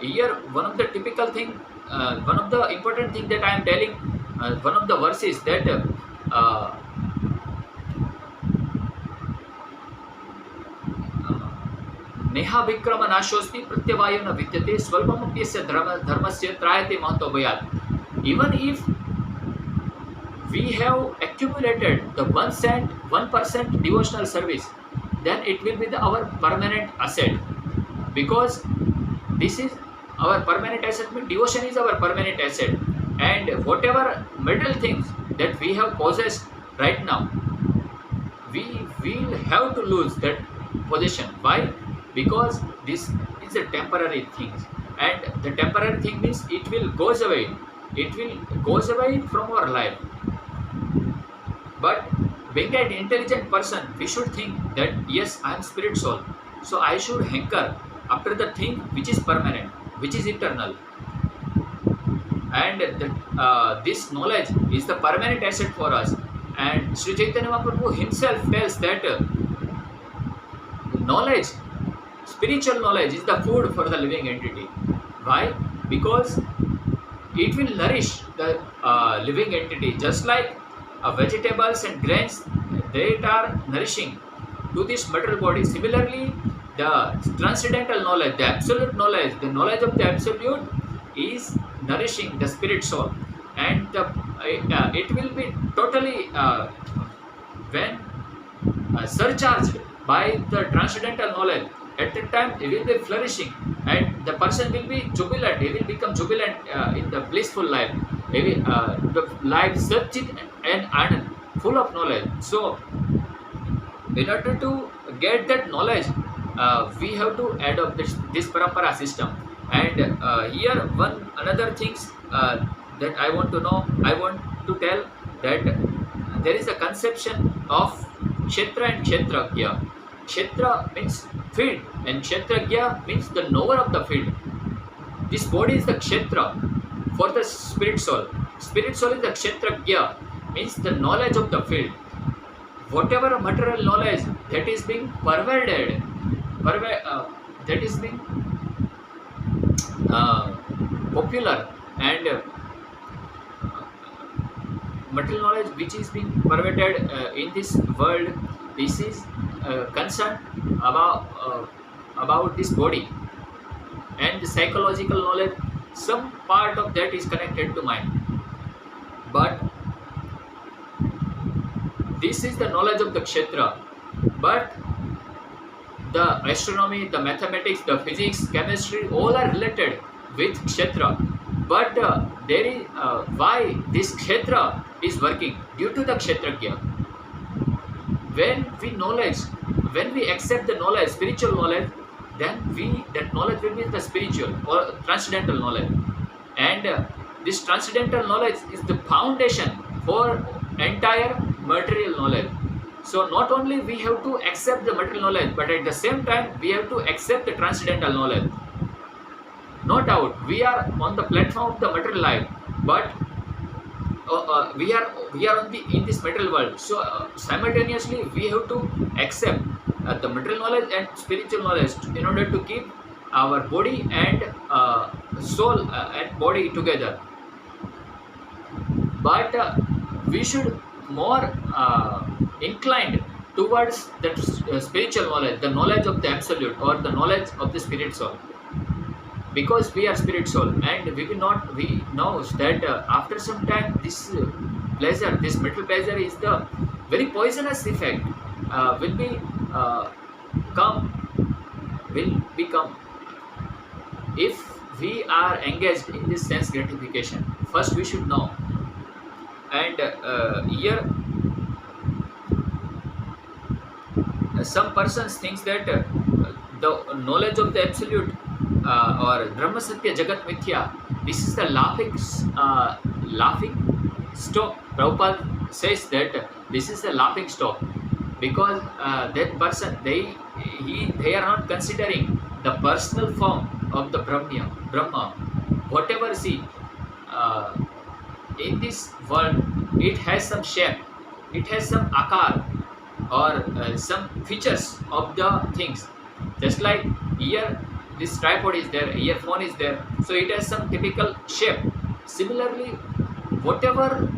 here, one of the typical thing, one of the important thing that I am telling, one of the verses that uh, Neha Vikram नाशोस्ति प्रत्यवायो न विद्यते स्वल्पमुक्तिस्य धर्मस्य त्रायते महतो भयात्. Even if we have accumulated the 1% devotional service, then it will be our permanent asset, because this is our permanent asset. Means devotion is our permanent asset, and whatever material things that we have possessed right now, we will have to lose that possession. Why? Because this is a temporary thing, and the temporary thing means it will goes away. It will goes away from our life. But being an intelligent person, we should think that yes, I am spirit soul, so I should hanker after the thing which is permanent, which is eternal, and this knowledge is the permanent asset for us. And Sri Chaitanya Mahaprabhu himself tells that knowledge, spiritual knowledge, is the food for the living entity. Why? Because it will nourish the living entity, just like vegetables and grains, they are nourishing to this material body. Similarly, the transcendental knowledge, the absolute knowledge, the knowledge of the absolute is nourishing the spirit soul, and it will be totally when surcharged by the transcendental knowledge. At that time, he will be flourishing, and the person will be jubilant. He will become jubilant in the blissful life. He will, the life Satchit and Anand, full of knowledge. So, in order to get that knowledge, we have to adopt this parampara system. And here, one another things that I want to know, I want to tell that there is a conception of Kshetra and Kshetragya. Kshetra means field, and Kshetragya means the knower of the field. This body is the Kshetra for the spirit soul. Spirit soul is the Kshetragya, means the knowledge of the field. Whatever material knowledge that is being pervaded, that is being popular, and material knowledge which is being pervaded in this world, this is concerned about this body, and the psychological knowledge, some part of that is connected to mind. But this is the knowledge of the Kshetra. But the astronomy, the mathematics, the physics, chemistry, all are related with Kshetra. But there is why this Kshetra is working, due to the Kshetragya. When we accept the knowledge, spiritual knowledge, then that knowledge will be the spiritual or transcendental knowledge. And this transcendental knowledge is the foundation for entire material knowledge. So not only we have to accept the material knowledge, but at the same time we have to accept the transcendental knowledge. No doubt, we are on the platform of the material life, but we are in this material world. So simultaneously we have to accept the material knowledge and spiritual knowledge in order to keep our body and soul and body together. But we should more inclined towards the spiritual knowledge, the knowledge of the absolute or the knowledge of the spirit soul, because we are spirit soul, and we know that after some time this pleasure, this mental pleasure, is the very poisonous effect will become if we are engaged in this sense gratification. First we should know. And here some persons thinks that the knowledge of the absolute or Brahma Satya Jagat Mithya, this is the laughing stock. Prabhupada says that this is the laughing stock, because that person, they are not considering the personal form of the Brahma, whatever see uh, in this world, it has some shape, it has some akar or some features of the things. Just like here, this tripod is there, earphone is there, so it has some typical shape. Similarly, whatever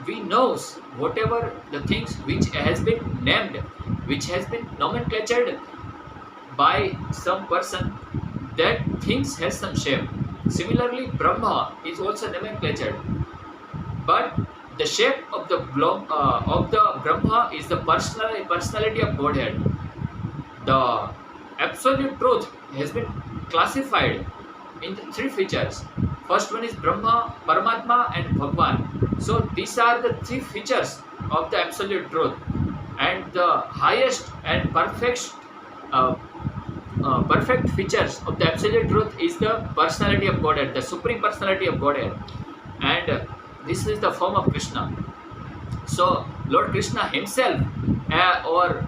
we knows, whatever the things which has been named, which has been nomenclatured by some person, that things has some shape. Similarly, Brahma is also nomenclatured, but the shape of the Brahma is the personality of Godhead. The absolute truth has been classified in the three features. First one is Brahma, Paramatma, and Bhagwan. So these are the three features of the absolute truth, and the highest and uh, perfect features of the absolute truth is the personality of Godhead, the supreme personality of Godhead, and this is the form of Krishna. So Lord Krishna himself, or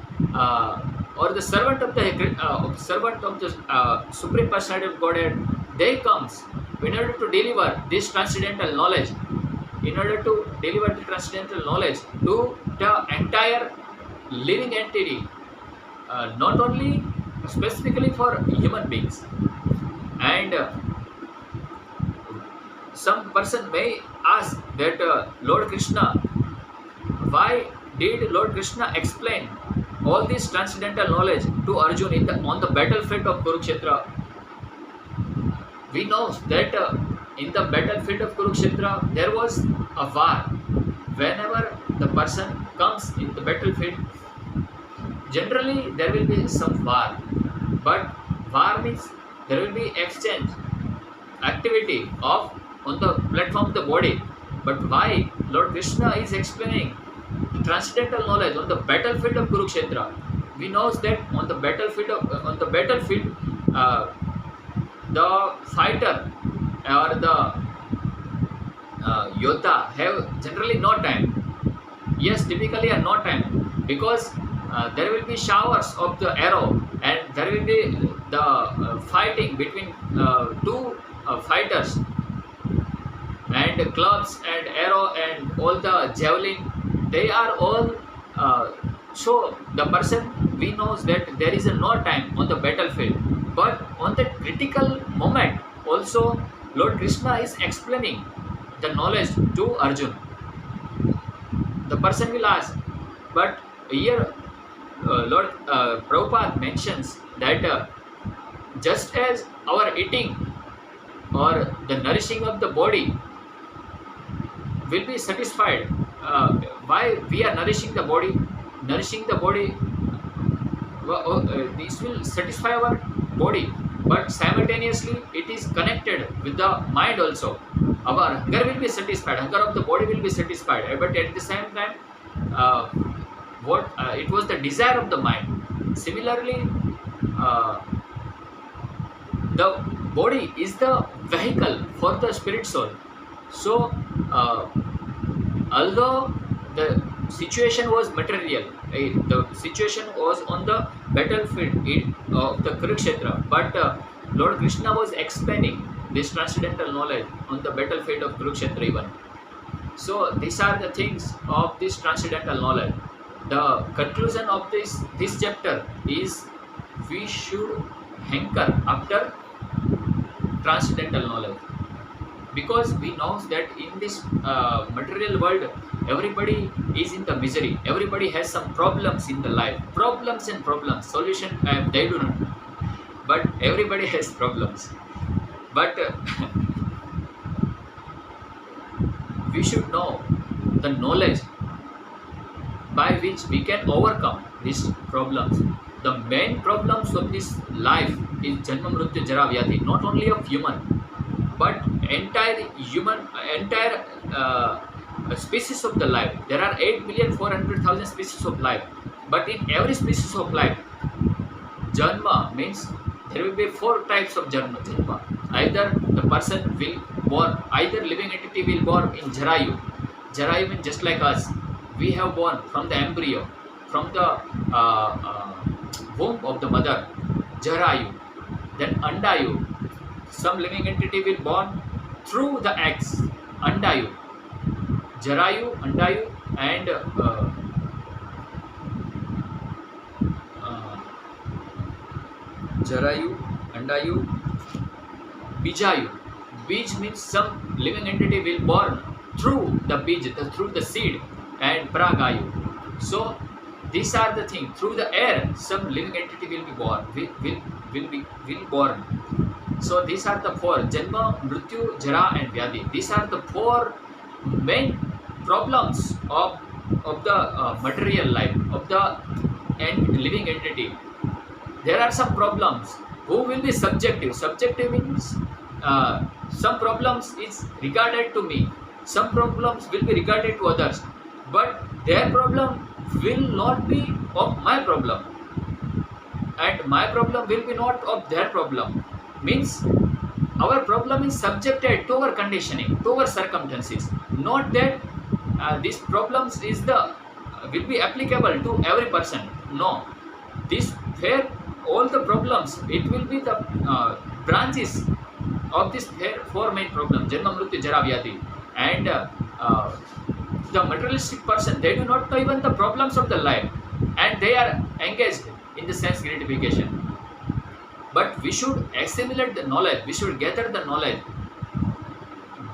the servant of the supreme personality of Godhead, they comes in order to deliver this transcendental knowledge, in order to deliver the transcendental knowledge to the entire living entity, not only specifically for human beings. And some person may ask that Lord Krishna, why did Lord Krishna explain all this transcendental knowledge to Arjun on the battlefield of Kurukshetra? We know that in the battlefield of Kurukshetra there was a war. Whenever the person comes in the battlefield, generally there will be some war, but war means there will be exchange activity of on the platform of the body. But why Lord Krishna is explaining transcendental knowledge on the battlefield of Kurukshetra? We know that on the battlefield, uh, the fighter or the Yodha have generally no time. Yes, typically a no time, because there will be showers of the arrow, and there will be the fighting between two fighters, and clubs and arrow and all the javelin, they are all so the person, we knows that there is a no time on the battlefield, but on the critical moment also Lord Krishna is explaining the knowledge to Arjun. The person will ask, but here Lord Prabhupada mentions that just as our eating or the nourishing of the body will be satisfied, why we are nourishing the body? Nourishing the body, this will satisfy our body, but simultaneously it is connected with the mind also. Our hunger will be satisfied, hunger of the body will be satisfied, but at the same time, uh, it was the desire of the mind. Similarly, uh, the body is the vehicle for the spirit soul. So uh, although the situation was material, the situation was on the battlefield of the Kurukshetra, but Lord Krishna was explaining this transcendental knowledge on the battlefield of Kurukshetra even. So these are the things of this transcendental knowledge. The conclusion of this chapter is we should hanker after transcendental knowledge, because we know that in this material world everybody is in the misery, everybody has some problems in the life, problems and problems, solution they do not know, but everybody has problems. But we should know the knowledge by which we can overcome these problems. The main problems of this life is Janma Mrityu Jara Vyadhi, not only of human, but entire species of the life. There are 8,400,000 species of life, but in every species of life, Janma means there will be four types of Janma. Either the person will born, either living entity will born in Jarayu. Jarayu means just like us. We have born from the embryo, from the womb of the mother, Jarayu. then Andayu. Some living entity will born through the eggs. Andayu, Jarayu, Andayu, and uh, Jarayu, Andayu, Bijayu. Bij means some living entity will born through the bij, through the seed, and Pragayu. So these are the things. Through the air, some living entity will be born. Will born. So these are the four: Janma, Mrityu, Jara, and Vyadi. These are the four main problems of the material life, of the living entity. There are some problems who will be subjective. Subjective means some problems is regarded to me, some problems will be regarded to others, but their problem will not be of my problem, and my problem will be not of their problem. Means our problem is subjected to our conditioning, to our circumstances. Not that these problems is the will be applicable to every person. No, this where all the problems, it will be the branches of this four main problems: Janma, Mrityu, Jara, Vyadi. And the materialistic person, they do not know even the problems of the life, and they are engaged in the sense gratification. But we should assimilate the knowledge, we should gather the knowledge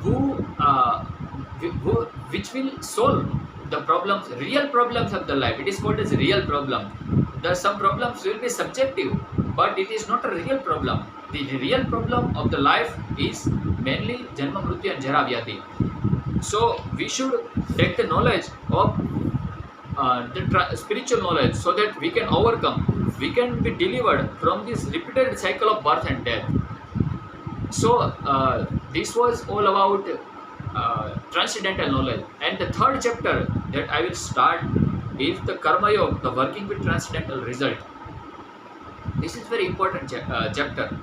who, which will solve the problems, real problems of the life. It is called as real problem. There are some problems will be subjective, but it is not a real problem. The real problem of the life is mainly Janma, Mrityu, and Jara, Vyadi. So we should take the knowledge of the spiritual knowledge, so that we can overcome, we can be delivered from this repeated cycle of birth and death. So this was all about transcendental knowledge. And the third chapter that I will start is the Karma Yoga, the working with transcendental result. This is very important chapter.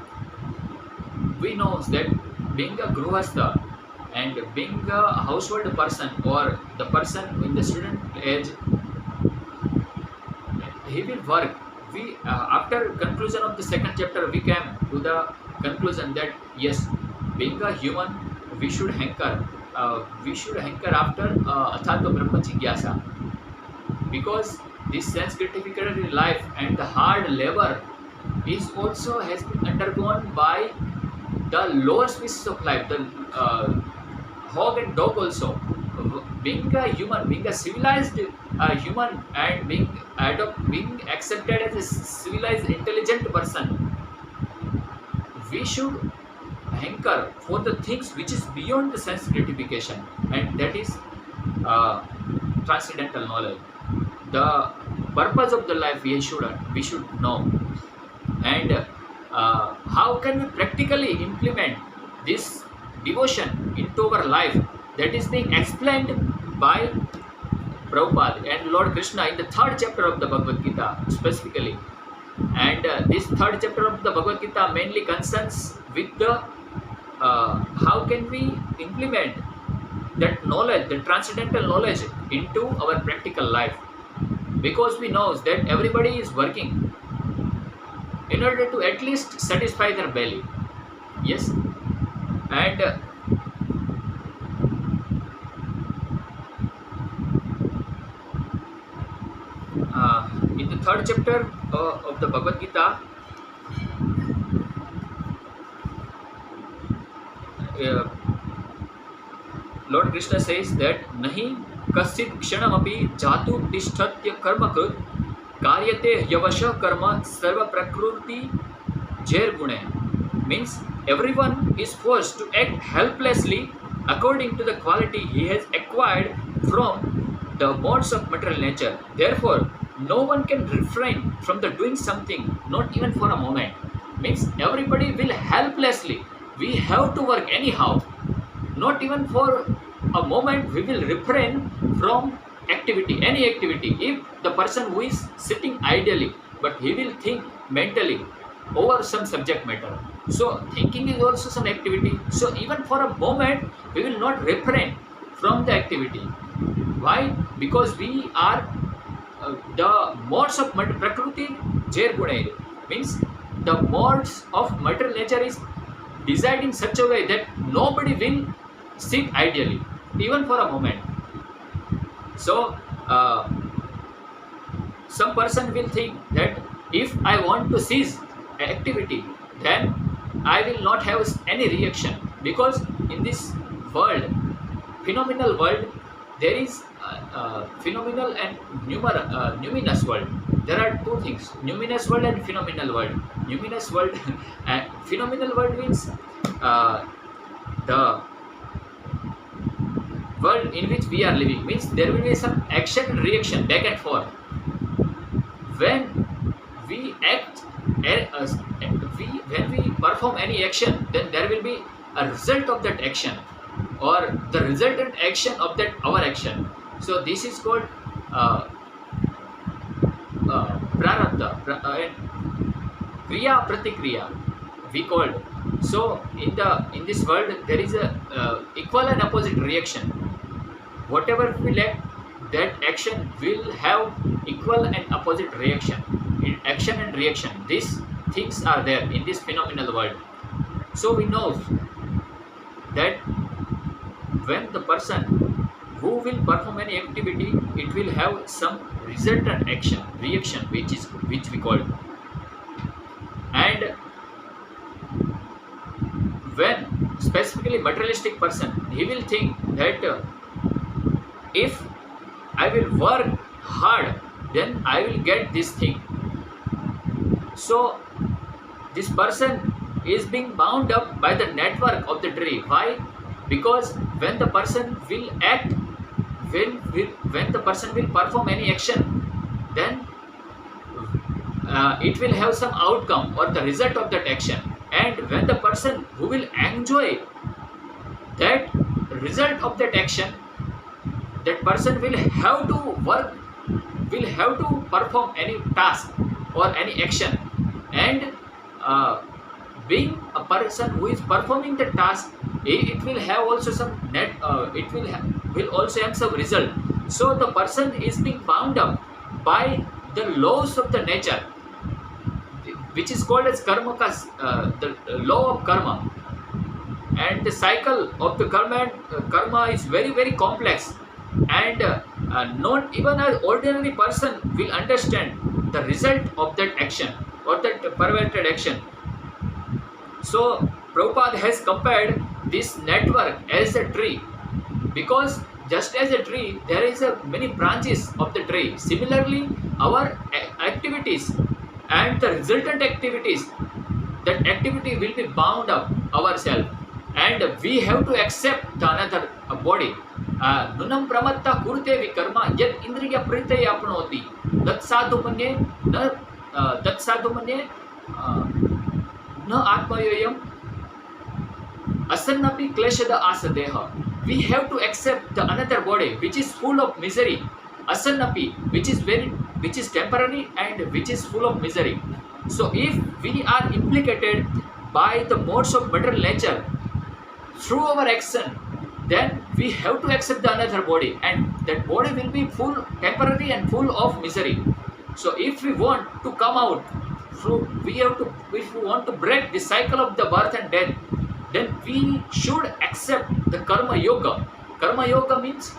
We know that being a Gruhastha and being a household person, or the person in the student age, he will work. We after conclusion of the second chapter, we came to the conclusion that yes, being a human, we should hanker after Athato Brahma Jigyasa, because this sense gratificatory life and the hard labor is also has been undergone by the lower species of life, the hog and dog also. Being a human, being a civilized human, and being accepted as a civilized, intelligent person, we should hanker for the things which is beyond the sense gratification, and that is transcendental knowledge. The purpose of the life we should know, and how can we practically implement this devotion into our life. That is being explained by Prabhupada and Lord Krishna in the third chapter of the Bhagavad Gita specifically. And this third chapter of the Bhagavad Gita mainly concerns with the how can we implement that knowledge, the transcendental knowledge, into our practical life. Because we know that everybody is working in order to at least satisfy their belly. Yes, and in the third chapter of the Bhagavad Gita, Lord Krishna says that nahi kasit kshanamapi jatu tishtatya karmakut karyate yavasha karma sarva prakruti jair gune. Means everyone is forced to act helplessly according to the quality he has acquired from the modes of material nature. Therefore, no one can refrain from the doing something, not even for a moment. Means everybody will helplessly. We have to work anyhow. Not even for a moment we will refrain from activity, any activity. If the person who is sitting idly, but he will think mentally over some subject matter. So thinking is also some activity. So even for a moment we will not refrain from the activity. Why? Because we are the modes of Prakriti Jair Gune. Means the modes of material nature is designed in such a way that nobody will sit ideally, even for a moment. So, some person will think that if I want to cease activity, then I will not have any reaction, because in this world, phenomenal world, there is phenomenal and numinous world. There are two things: numinous world and phenomenal world. Numinous world and phenomenal world means the world in which we are living, means there will be some action and reaction back and forth. When we act, when we perform any action, then there will be a result of that action, or the resultant action of that our action. So this is called prarabdha and kriya pratikriya, we called. So in this world there is a equal and opposite reaction. Whatever we act, that action will have equal and opposite reaction. In action and reaction, these things are there in this phenomenal world. So we know that when the person who will perform any activity, it will have some resultant action, reaction, which we call. And when specifically materialistic person, he will think that if I will work hard, then I will get this thing. So this person is being bound up by the network of the tree. Why? Because when the person will act, when the person will perform any action, then it will have some outcome or the result of that action. And when the person who will enjoy that result of that action, that person will have to work, will have to perform any task or any action. And being a person who is performing the task, it will have also some will also have some result. So the person is being bound up by the laws of the nature, which is called as karma, the law of karma. And the cycle of the karma is very, very complex, and not even an ordinary person will understand the result of that action or that perverted action. So Prabhupada has compared this network as a tree, because just as a tree, there is many branches of the tree. Similarly, our activities and the resultant activities, that activity will be bound up ourselves, and we have to accept the another body. Nunam pramatta kurte vikarma yad indriya prite apnoti dat sadhu manye na atmayoyam asannapi kleshada asadeha. We have to accept the another body which is full of misery, asannapi, which is temporary and which is full of misery. So if we are implicated by the modes of material nature through our action, then we have to accept the another body, and that body will be full, temporary and full of misery. So if we want to come out through, if we want to break the cycle of the birth and death, then we should accept the karma yoga. Karma yoga means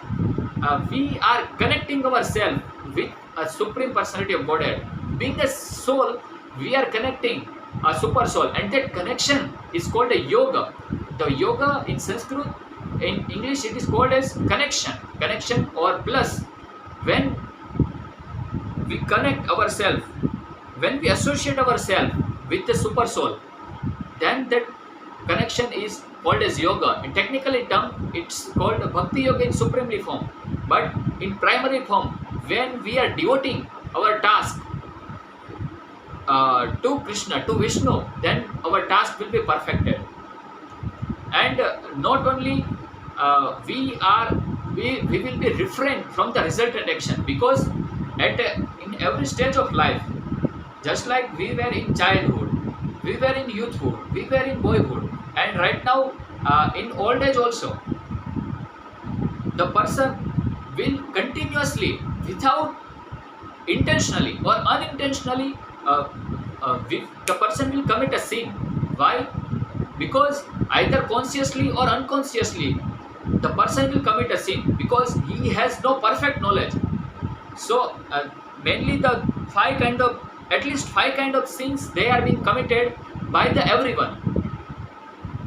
we are connecting ourselves with a supreme personality of Godhead. Being a soul, we are connecting a super soul, and that connection is called a yoga. The yoga in Sanskrit, in English it is called as connection or plus. When we connect ourselves, when we associate ourselves with the super soul, then that connection is called as yoga. In technical term, it's called bhakti yoga in supremely form. But in primary form, when we are devoting our task to Krishna, to Vishnu, then our task will be perfected. And not only we will be refrained from the resultant action, because in every stage of life, just like we were in childhood, we were in youthhood, we were in boyhood, and right now in old age also, the person will continuously, without intentionally or unintentionally, the person will commit a sin. Why? Because either consciously or unconsciously, the person will commit a sin because he has no perfect knowledge. So mainly the at least five kind of sins, they are being committed by the everyone.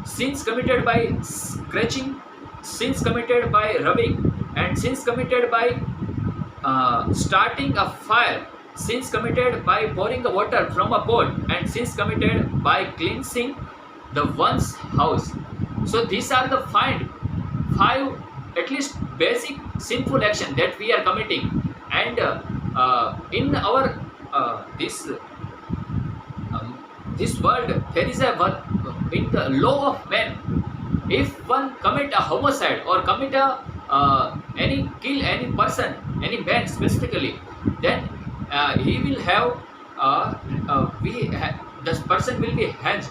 Sins committed by scratching, sins committed by rubbing, and sins committed by starting a fire, sins committed by pouring the water from a pot, and sins committed by cleansing the one's house. So these are the five at least basic sinful action that we are committing. And in our this world, there is a in the law of man, if one commit a homicide or commit a kill any person, any man specifically, then he will have this person will be hanged.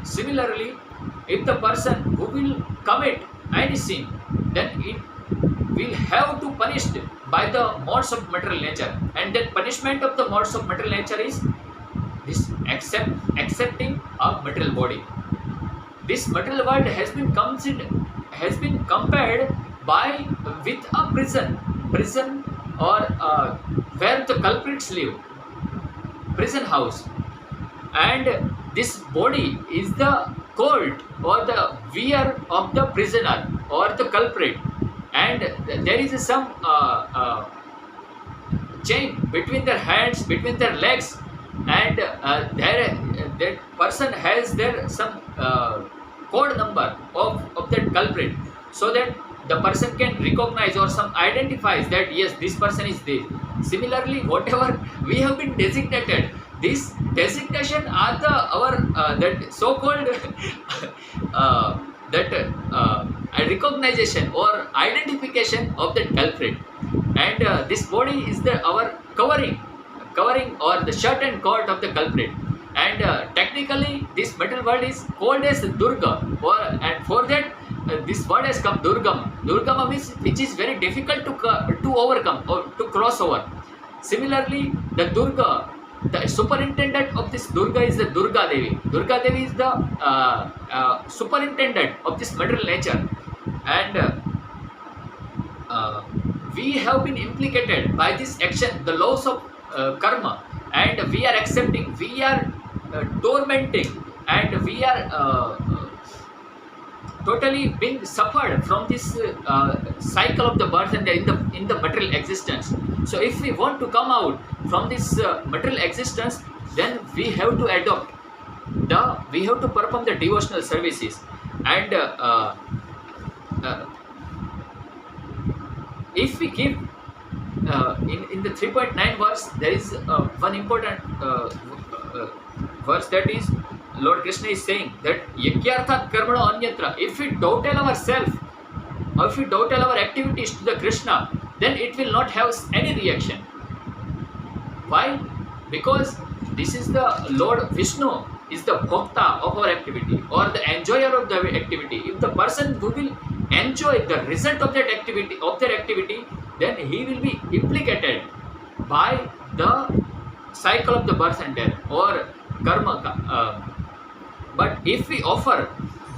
Similarly, if the person who will commit any sin, then it will have to punished by the modes of material nature, and that punishment of the modes of material nature is this accepting a material body. This material world has been compared by with a prison or where the culprits live, prison house, and this body is the colt or the wear of the prisoner or the culprit, and there is some chain between their hands, between their legs, and that person has their some code number of that culprit, so that the person can recognize or some identifies that yes, this person is this. Similarly, whatever we have been designated, this designation are the our that so called recognition or identification of the culprit, and this body is the our covering or the shirt and coat of the culprit. And technically this material world is called as Durga, and for that this word has come Durgama means which is very difficult to overcome or to cross over. Similarly, the Durga, the superintendent of this Durga is the Durga Devi. Durga Devi is the superintendent of this material nature, and we have been implicated by this action, the laws of karma, and we are accepting, we are tormenting, and we are totally being suffered from this cycle of the birth and in the material existence. So if we want to come out from this material existence, then we have to adopt we have to perform the devotional services. And if we give in the 3.9 verse, there is one important verse, that is Lord Krishna is saying that yagyarthat karmano anyatra. If we total ourselves or if we total our activities to the Krishna, then it will not have any reaction. Why? Because this is the Lord Vishnu is the bhokta of our activity or the enjoyer of the activity. If the person who will enjoy the result of that activity, then he will be implicated by the cycle of the birth and death or karma. But if we offer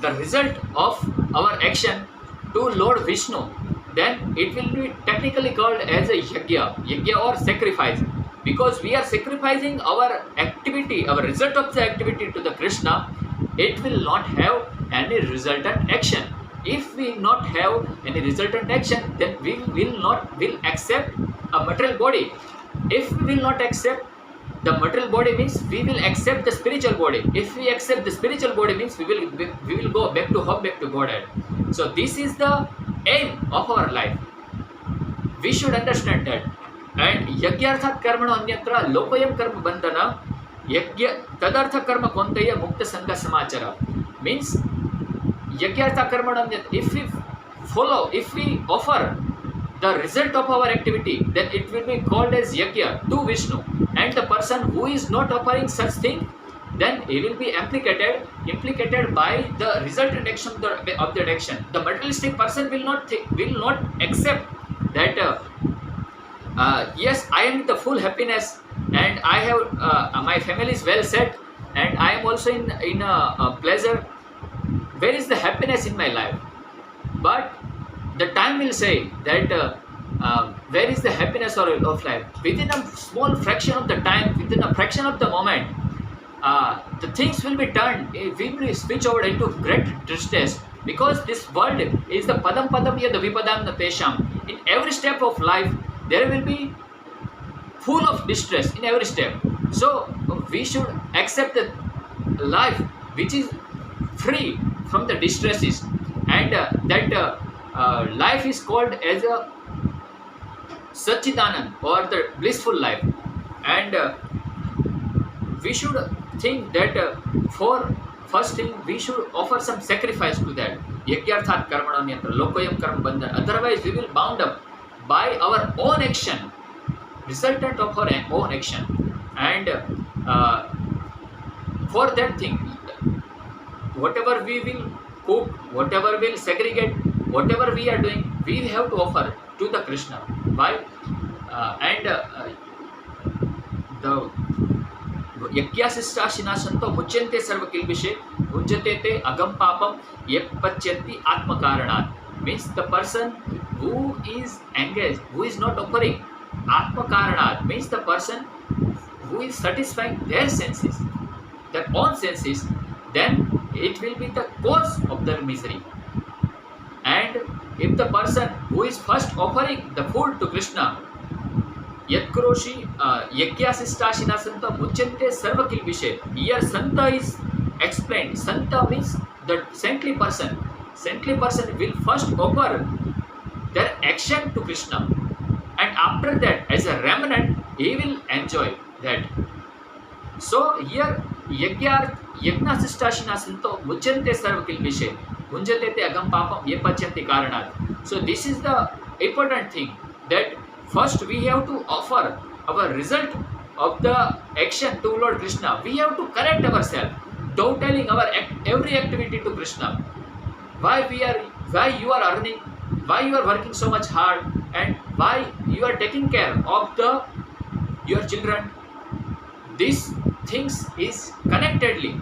the result of our action to Lord Vishnu, then it will be technically called as a yagya or sacrifice, because we are sacrificing our activity, our result of the activity to the Krishna. It will not have any resultant action. If we not have any resultant action, then we will accept a material body. If we will not accept the material body, means we will accept the spiritual body. If we accept the spiritual body, means we will go back to Godhead. So this is the aim of our life. We should understand that. And yagyarthat karmano anyatra lokayam karma bandhana yagya tadartha karma kontaya mukta sangha samachara. Means yagyartha karmano anyatra, if we offer the result of our activity, then it will be called as yagya to Vishnu. And the person who is not offering such thing, then he will be implicated by the resultant action of that action. The materialistic person will not accept that yes, I am the full happiness, and and I have my family is well set, and I am also in a pleasure. Where is the happiness in my life? But the time will say that where is the happiness of life. Within a small fraction of the time, within a fraction of the moment, the things will be turned. We will switch over into great distress, because this world is the padam padam ya the vipadam na tesham. In every step of life, there will be full of distress in every step. So we should accept the life which is free from the distresses, and that life is called as a Satchidanand, or the blissful life. And we should think that for first thing we should offer some sacrifice to that. Yagyarthat karmananyatra lokoyam karma bandhan. Otherwise we will bound up by our own action, resultant of our own action. And for that thing, whatever we will cook, whatever we will segregate, whatever we are doing, we have to offer to the Krishna. Why? And the यज्ञाशिष्टाशिना संतो मुच्यन्ते सर्व किल्बिषे भुंजते ते अगम पापम यक पच्यन्ति आत्म कारणात्. Means the person who is engaged, who is not offering atma karanat, means the person who is satisfying their senses, their own senses, then it will be the cause of their misery. And if the person who is first offering the food to Krishna, Yatkroshi Yagyasistashina Santa Muchante Sarva Kilvishe. Here Santa is explained. Santa means the saintly person. Saintly person will first offer their action to Krishna, and after that, as a remnant, he will enjoy that. So here Yagnasistashina Santa Muchante Sarva Kilvishe. Munjate Agam Papam Yepachanti Karanat. So this is the important thing, that first we have to offer our result of the action to Lord Krishna. We have to correct ourselves, totaling our every activity to Krishna. Why you are earning, why you are working so much hard, and why you are taking care of your children. These things is directly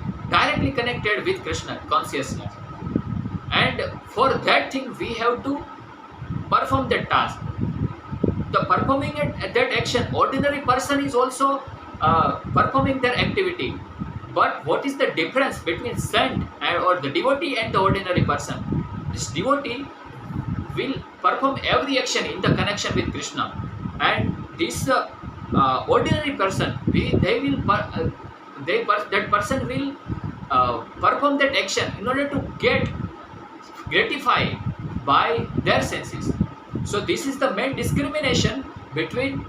connected with Krishna consciousness. And for that thing we have to perform that task. The performing that action, ordinary person is also performing their activity. But what is the difference between saint or the devotee and the ordinary person? This devotee will perform every action in the connection with Krishna, and this ordinary person, that person will perform that action in order to get gratified by their senses. So this is the main discrimination between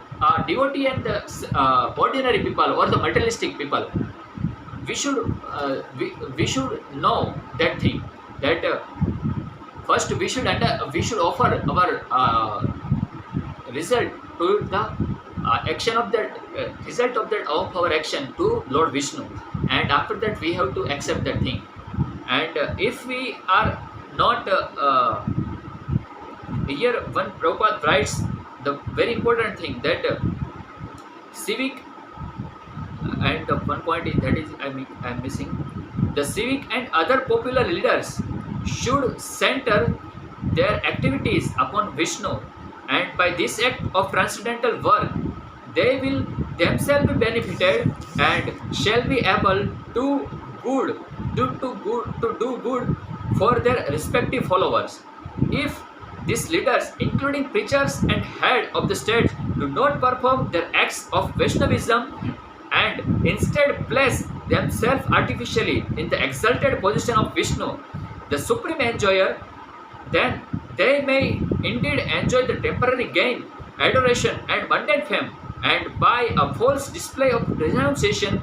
devotee and the ordinary people or the materialistic people. We should know that thing, that first we should offer our result to the action of that result of our action to Lord Vishnu, and after that we have to accept that thing. And if we are not here, one Prabhupada writes the very important thing, that civic, and one point is that is I'm missing. The civic and other popular leaders should center their activities upon Vishnu, and by this act of transcendental work, they will themselves be benefited and shall be able to do good for their respective followers. If these leaders, including preachers and head of the state, do not perform their acts of Vaishnavism and instead place themselves artificially in the exalted position of Vishnu, the supreme enjoyer, then they may indeed enjoy the temporary gain, adoration and mundane fame, and by a false display of renunciation,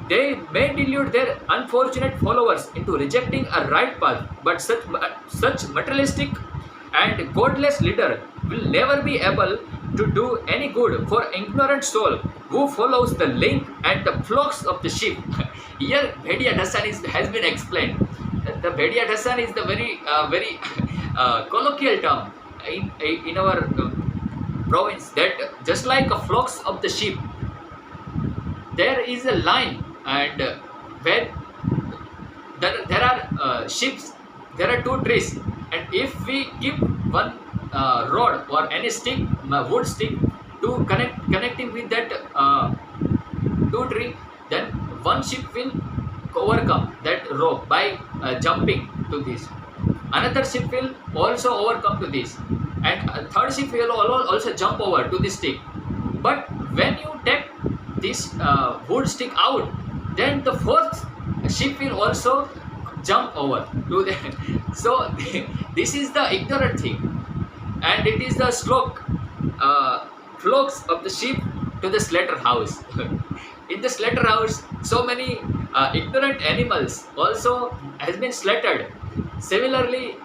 they may delude their unfortunate followers into rejecting a right path. But such materialistic and godless leader will never be able to do any good for ignorant soul who follows the link and the flocks of the sheep. Here Bhediya Dasan has been explained. The Bhediya Dasan is the very colloquial term in our province, that just like a flocks of the sheep, there is a line, and where there are ships, there are two trees, and if we give one rod or any stick, wood stick, to connecting with that two tree, then one ship will overcome that rope by jumping to this. Another ship will also overcome to this, and a third ship will also jump over to this stick. But when you take this wood stick out, then the fourth ship will also jump over to the so this is the ignorant thing, and it is the flocks of the sheep to the slaughterhouse. In the slaughterhouse, so many ignorant animals also has been slaughtered. Similarly,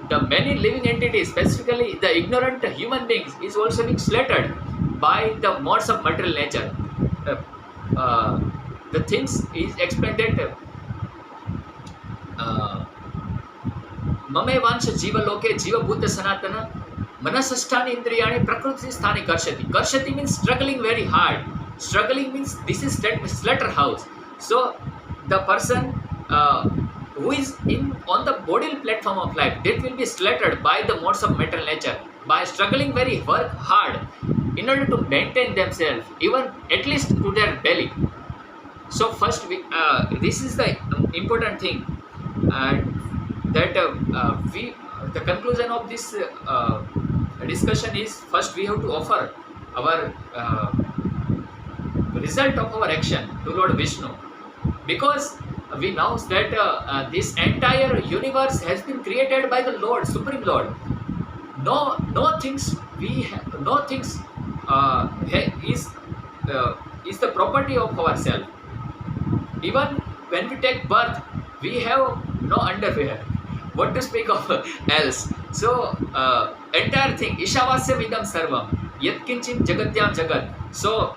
the many living entities, specifically the ignorant human beings, is also being slaughtered by the modes of material nature. Uh, the things is explained that ममे वांश जीवलोके जीवभूत सनातन मनसष्ठानि इंद्रियाणि प्रकृति स्थानि कर्षति. Karshati means struggling very hard. Struggling means this is slaughterhouse. So the person who is on the bodily platform of life, that will be slaughtered by the modes of material nature by struggling very hard in order to maintain themselves, even at least to their belly. So first this is the important thing, and that we the conclusion of this discussion is, first we have to offer our result of our action to Lord Vishnu, because we know that this entire universe has been created by the Lord, Supreme Lord. No things is the property of ourselves. Even when we take birth, we have no underwear. What to speak of else? So entire thing, Ishavasya Vidam Sarvam, Yatkinchin Jagatyam Jagat. So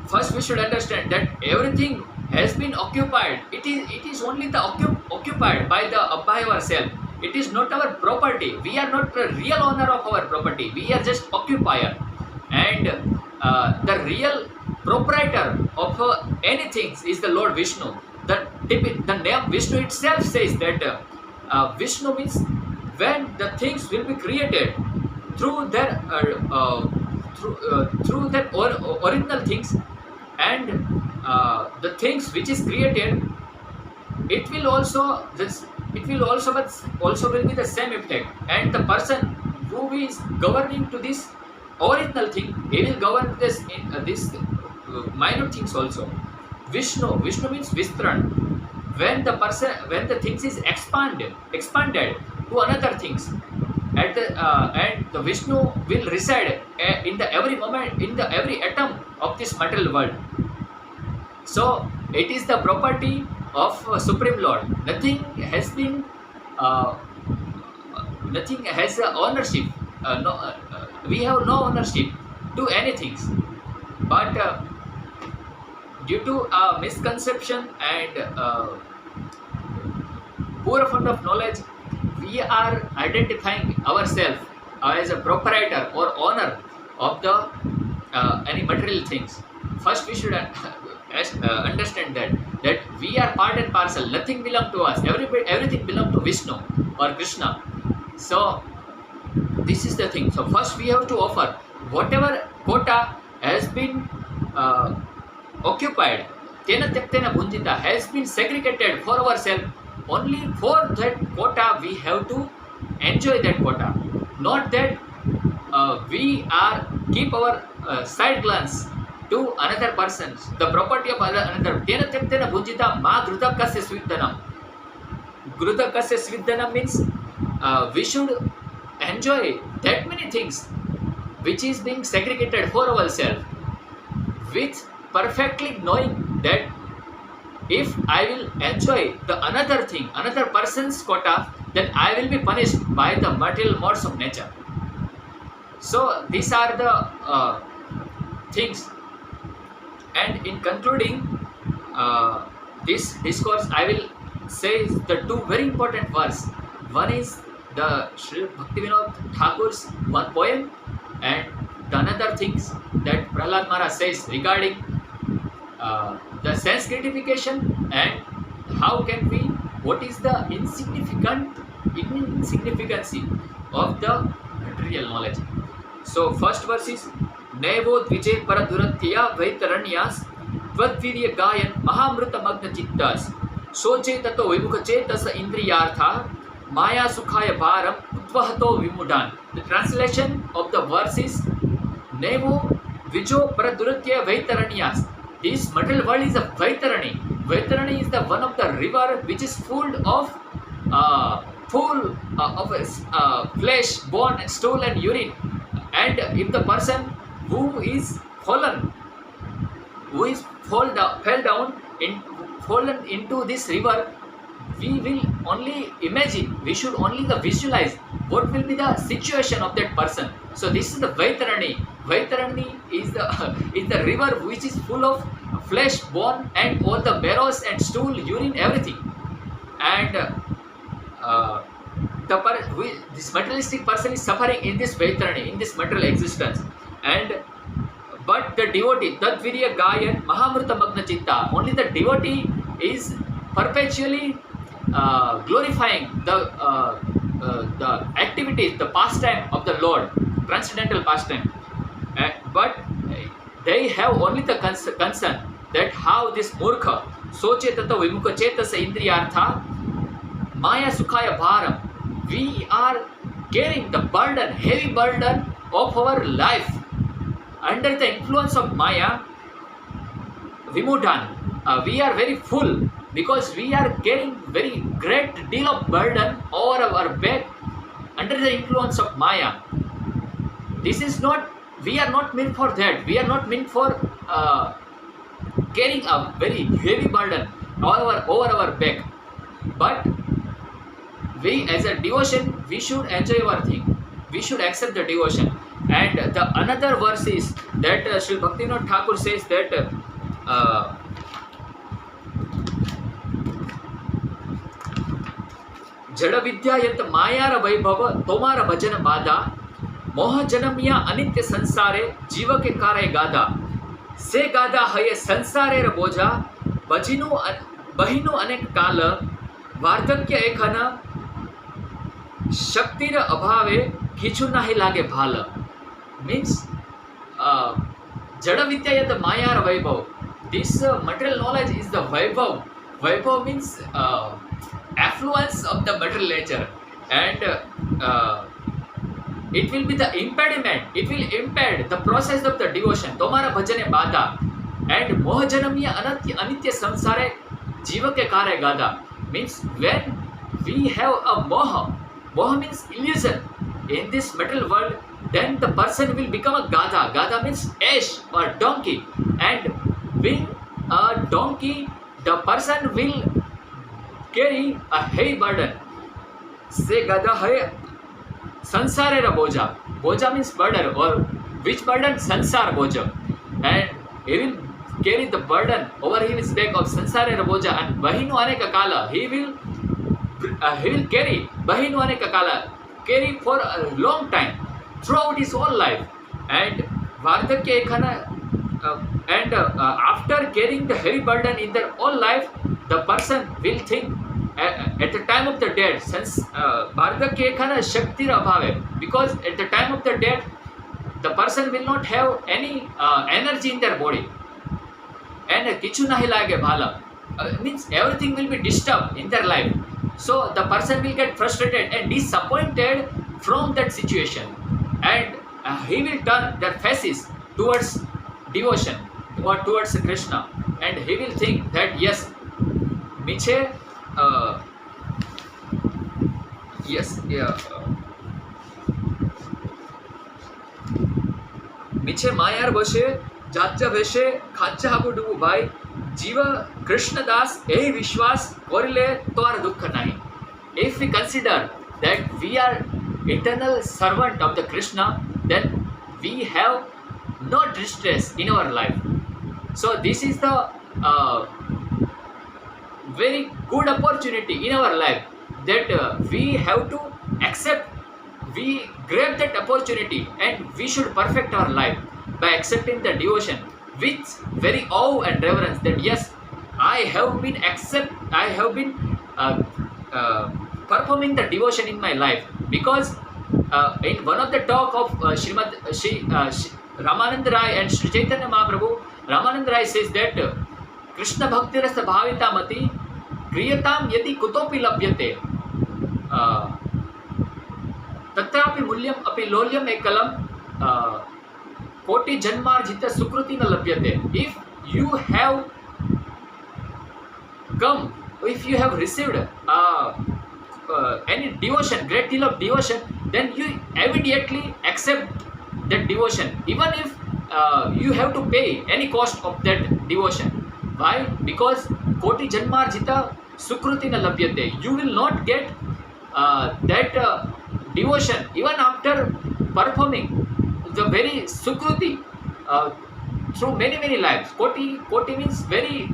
first we should understand that everything has been occupied. It is only the occupied by ourselves. It is not our property. We are not the real owner of our property. We are just occupier. And the real proprietor of anything is the Lord Vishnu. The name Vishnu itself says that Vishnu means when the things will be created through their through that original things, and the things which is created, it will also will be the same effect, and the person who is governing to this original thing, he will govern this in this minor things also. Vishnu means Vistran. When the things is expanded to another things, and the Vishnu will reside in the every moment, in the every atom of this material world. So it is the property of Supreme Lord. Nothing has ownership. We have no ownership to anything, but due to misconception and poor fund of knowledge, we are identifying ourselves as a proprietor or owner of the any material things. First, we should understand that we are part and parcel. Nothing belongs to us. Everything belongs to Vishnu or Krishna. So this is the thing. So first we have to offer whatever quota has been occupied, tena tyaktena bhunjita, has been segregated for ourselves. Only for that quota we have to enjoy that quota. Not that we are keep our side glance to another person, the property of another. Tena tyaktena bhunjita ma grudakasya sviddanam. Grudakasya sviddanam means we should enjoy that many things which is being segregated for ourselves, with perfectly knowing that if I will enjoy the another thing, another person's quota, then I will be punished by the material modes of nature. So these are the things. And in concluding this discourse, I will say the two very important verses. One is the Sri Bhaktivinoda Thakur's one poem, and the another things that Prahlad Maharaj says regarding the sense gratification and how can we, what is the insignificancy of the material knowledge. So first verse is Nevo Dvije Paraduratya Vaitaranyas Tvadvirya Gayan Mahamrita Magna Chittas Soche Tato Vimukha Chetasa Indriyartha Maya Sukhaya Bharam Utvahato Vimudan. The translation of the verse is Nevo Vijo Paraduratya Vaitaranyas. This material world is a Vaitarani. Vaitarani is the one of the river which is full of flesh, bone, and stool and urine. And if the person who is fallen, fallen into this river, we will only imagine, we should only visualize what will be the situation of that person. So this is the Vaitarani. Vaitarani is the river which is full of flesh, bone, and all the marrows and stool, urine, everything. And this materialistic person is suffering in this Vaitarani, in this material existence. And but the devotee, Tadvirya Gayan Mahamrita Magna Chitta, only the devotee is perpetually glorifying the activities, the pastime of the Lord, transcendental pastime. But they have only the concern that how this murkha, soche tata vimukha chetasa indriyartha, maya sukhaya bharam, we are carrying the burden, heavy burden of our life under the influence of Maya, Vimudan. We are very full because we are carrying very great deal of burden over our back under the influence of Maya. This is not, we are not meant for that. We are not meant for carrying a very heavy burden over our back. But we as a devotion, we should enjoy our thing. We should accept the devotion. And the another verse is that Sri Bhaktivinoda Thakur says that Jada Vidya Yat Mayara Vaibhava Tomara Bhajana Bada Moha Janamya Anitya Sansare Jiva Ke Kare Gada Se Gada Haye Sansare Boja Bahinu Anek Kala Vardhakya Ekhana Shaktira Abhave Kichu Nahi Lage Bhala. Means Jada Vidya Yat Mayara Vaibhav. This material knowledge is the Vaibhav. Vaibhav means affluence of the material nature, and it will be the impediment, it will impede the process of the devotion. Tomara bhajane bada, and moha janamya anitya samsare jiva ke kare gada. Means when we have a moha means illusion in this material world, then the person will become a gada. Gada means ash or donkey, and being a donkey, the person will carry a heavy burden. Se gada hai sansare ra boja. Boja means burden, or which burden? Sansar boja. And he will carry the burden over his back of sansare ra boja, and bahinu aneka kala. He will carry bahinu aneka kala, carry for a long time throughout his whole life. And vardhakya ekhana, after carrying the heavy burden in their whole life, the person will think at the time of the death, since Vardhakya ekhana Shaktir Abhave, because at the time of the death, the person will not have any energy in their body. And Kichu Nahi Lage Bhala means everything will be disturbed in their life. So the person will get frustrated and disappointed from that situation, and he will turn their faces towards devotion or towards Krishna, and he will think that yes, Miche মিছে মায়ার বসে যাজ্জা ভেসে খাজ্জা হাবু ডুবু ভাই জীবা কৃষ্ণ দাস এই বিশ্বাস করিলে তো আর দুঃখ নাই. If we consider that we are eternal servant of the Krishna, then we have no distress in our life. So this is the very good opportunity in our life that we have to accept, we grab that opportunity, and we should perfect our life. by accepting the devotion with very awe and reverence, that yes, I have been performing the devotion in my life. Because in one of the talk of Shri Ramanand Rai and Sri Chaitanya Mahaprabhu, Ramanand Rai says that Krishna Bhakti Rasa Bhavita Mati Kriyatam Yadi Kutopi Labhyate Tatrapi Mulyam Api Lolyam Ekalam Koti Janmarjita Sukruti Na Labhyate. If you have come, if you have received any devotion, great deal of devotion, then you immediately accept that devotion, even if you have to pay any cost of that devotion. Why? Because Koti Janmarjita Sukruti Na Labhyate. You will not get that devotion even after performing the very Sukruti through many lives. Koti means very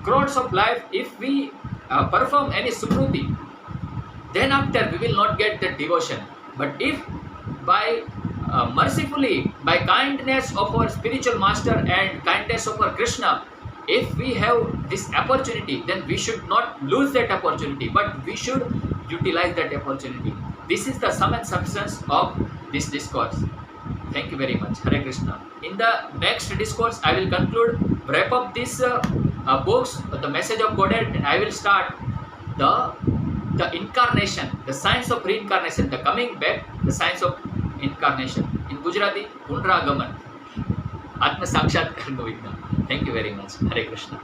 crores of life. If we perform any Sukruti, then after we will not get that devotion. But if by mercifully, by kindness of our spiritual master and kindness of our Krishna, if we have this opportunity, then we should not lose that opportunity, but we should utilize that opportunity. This is the sum and substance of this discourse. Thank you very much. Hare Krishna. In the next discourse, I will conclude, wrap up this books, the message of Godhead, and I will start the incarnation, the science of reincarnation, the coming back, the science of incarnation. In Gujarati, Punragaman, Atma Sakshatkar Vigna. Thank you very much. Hare Krishna.